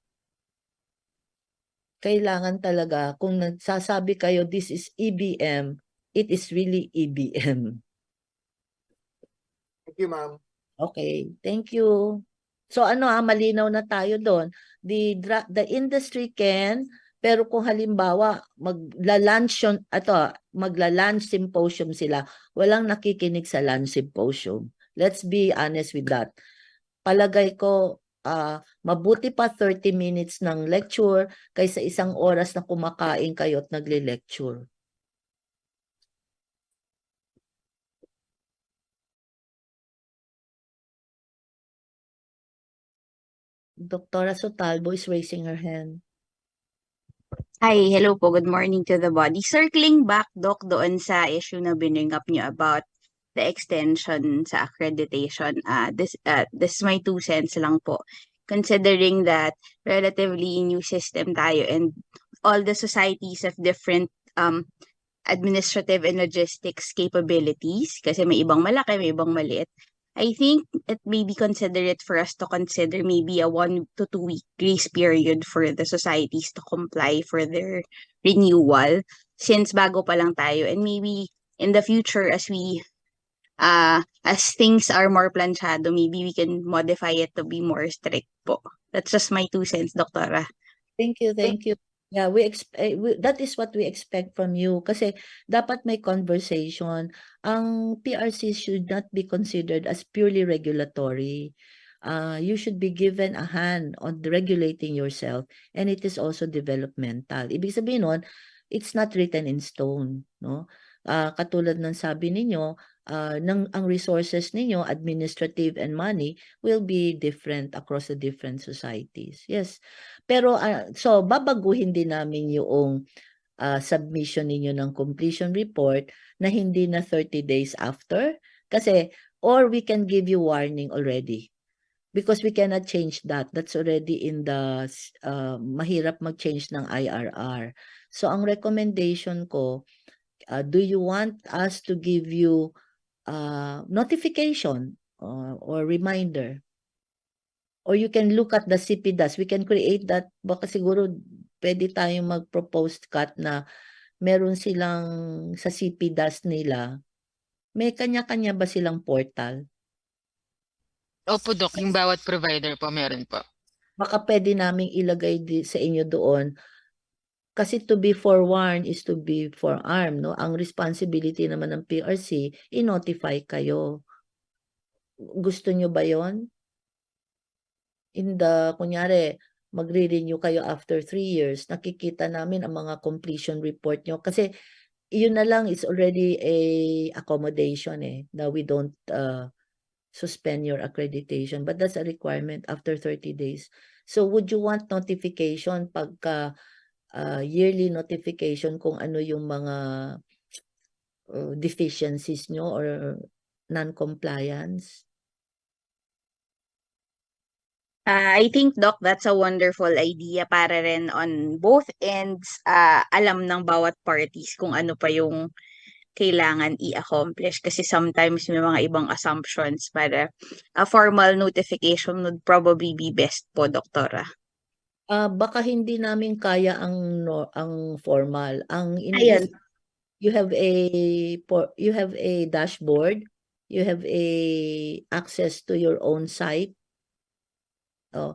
Kailangan talaga, kung nagsasabi kayo, this is EBM, it is really EBM. Thank you, ma'am. Okay, thank you. So malinaw na tayo doon. The industry can, pero kung halimbawa magla-lunch symposium sila, walang nakikinig sa lunch symposium. Let's be honest with that. Palagay ko, mabuti pa 30 minutes ng lecture kaysa 1 oras na kumakain kayo at nagle-lecture. Dr. Sotalbo is raising her hand. Hi, hello po. Good morning to the body. Circling back, Doc, doon sa issue na binring up nyo about the extension sa accreditation. This is my 2 cents lang po. Considering that relatively new system tayo and all the societies have different administrative and logistics capabilities, kasi may ibang malaki, may ibang maliit. I think it may be considerate for us to consider maybe a 1 to 2 week grace period for the societies to comply for their renewal, since bago pa lang tayo, and maybe in the future as things are more planchado, maybe we can modify it to be more strict po. That's just my 2 cents, Doktora. Thank you. Yeah, that is what we expect from you kasi dapat may conversation. Ang PRC should not be considered as purely regulatory. You should be given a hand on regulating yourself, and it is also developmental. Ibig sabihin nun, it's not written in stone, no? Katulad ng sabi ninyo, ang resources ninyo, administrative and money, will be different across the different societies. Yes. Pero so babaguhin din namin yung submission ninyo ng completion report na hindi na 30 days after kasi or we can give you warning already because we cannot change that. That's already in the mahirap mag-change ng IRR. So ang recommendation ko, do you want us to give you notification or reminder? Or you can look at the CPDAS. We can create that. Baka siguro pwede tayong mag-propose cut na meron silang sa CPDAS nila. May kanya-kanya ba silang portal? Opo, Doc. Yung bawat provider po, meron po. Baka pwede naming ilagay sa inyo doon. Kasi to be forewarned is to be forearmed. No? Ang responsibility naman ng PRC, i-notify kayo. Gusto nyo ba yon? Kunyari, magre-renew kayo after 3 years, nakikita namin ang mga completion report nyo. Kasi, yun na lang, it's already a accommodation na we don't suspend your accreditation. But that's a requirement after 30 days. So, would you want notification pagka yearly notification kung ano yung mga deficiencies nyo or non-compliance? I think, Doc, that's a wonderful idea para rin on both ends, alam ng bawat parties kung ano pa yung kailangan i-accomplish kasi sometimes may mga ibang assumptions para a formal notification would probably be best po, Doktora. Baka hindi namin kaya ang formal. Ayan. You have a dashboard, you have a access to your own site.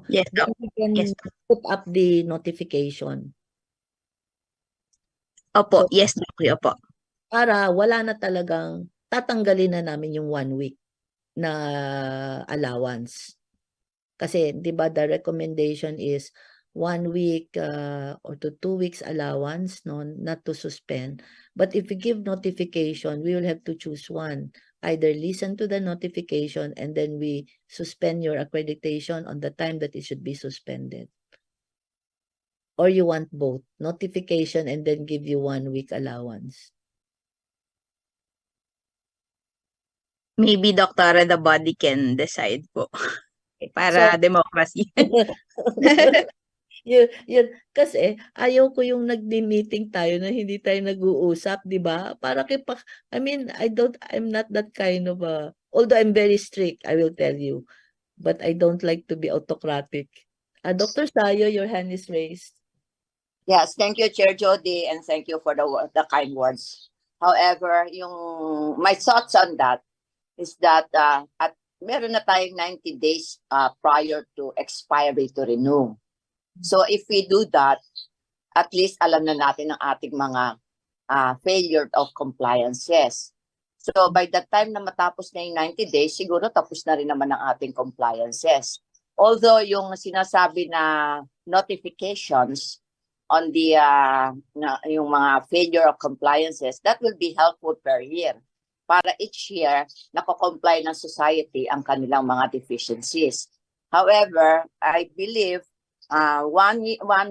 Yes, then we can put up the notification. Opo, yes, Doc, opo. Para wala na talagang tatanggalin na namin yung 1 week na allowance. Kasi 'di ba the recommendation is 1 week or to 2 weeks allowance, no, not to suspend. But if we give notification, we will have to choose one. Either listen to the notification and then we suspend your accreditation on the time that it should be suspended. Or you want both, notification and then give you 1 week allowance. Maybe, Doktora, the body can decide po. Para democracy. Yun. Kasi ayaw ko yung nagdi-meeting tayo na hindi tayo nag-uusap, di ba? I mean, I'm not that kind of although I'm very strict, I will tell you. But I don't like to be autocratic. Dr. Sayo, your hand is raised. Yes, thank you, Chair Jody, and thank you for the kind words. However, my thoughts on that is that meron na tayong 90 days prior to expiry to renew. So if we do that, at least alam na natin ang ating mga failure of compliances. So by the time na matapos na yung 90 days, siguro tapos na rin naman ang ating compliances. Although yung sinasabi na notifications on the yung mga failure of compliances, that will be helpful per year. Para each year, nako-comply ng society ang kanilang mga deficiencies. However, I believe 1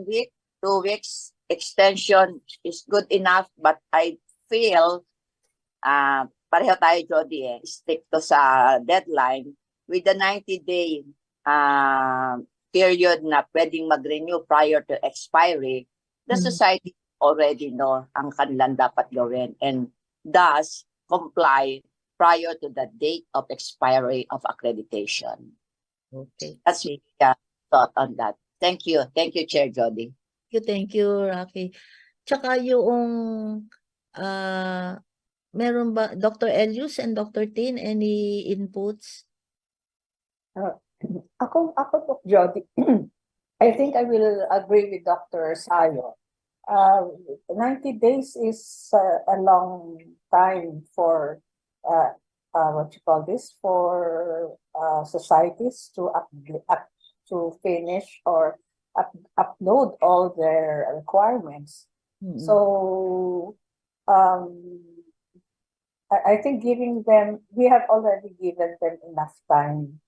week, 2 weeks extension is good enough, but I feel pareho tayo, Jody, stick to sa deadline with the 90-day period na pwedeng mag-renew prior to expiry. The society already know ang kanilang dapat gawin and thus comply prior to the date of expiry of accreditation. Okay. That's my thought on that. Thank you. Thank you, Chair Jody. Thank you, Rocky. Tsaka yung, meron ba, Dr. Elius and Dr. Tin, any inputs? Ako, Jody, I think I will agree with Dr. Sayo 90 days is a long time for what you call this, for societies to to finish or upload all their requirements. So I think we have already given them enough time,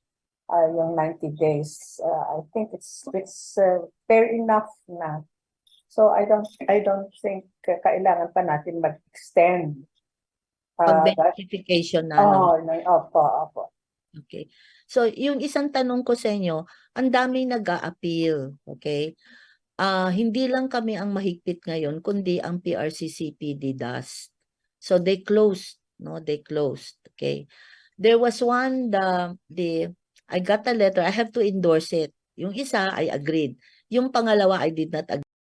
yung 90 days. I think it's fair enough na. So I don't think kailangan pa natin mag-extend. Pag-verification na, no? Opo. Okay. So, yung isang tanong ko sa inyo, ang daming nag-a-appeal, okay? Hindi lang kami ang mahigpit ngayon, kundi ang PRC CPD does. So, they closed, no? They closed, okay? There was one, I got a letter, I have to endorse it. Yung isa, I agreed. Yung pangalawa, I did not agree.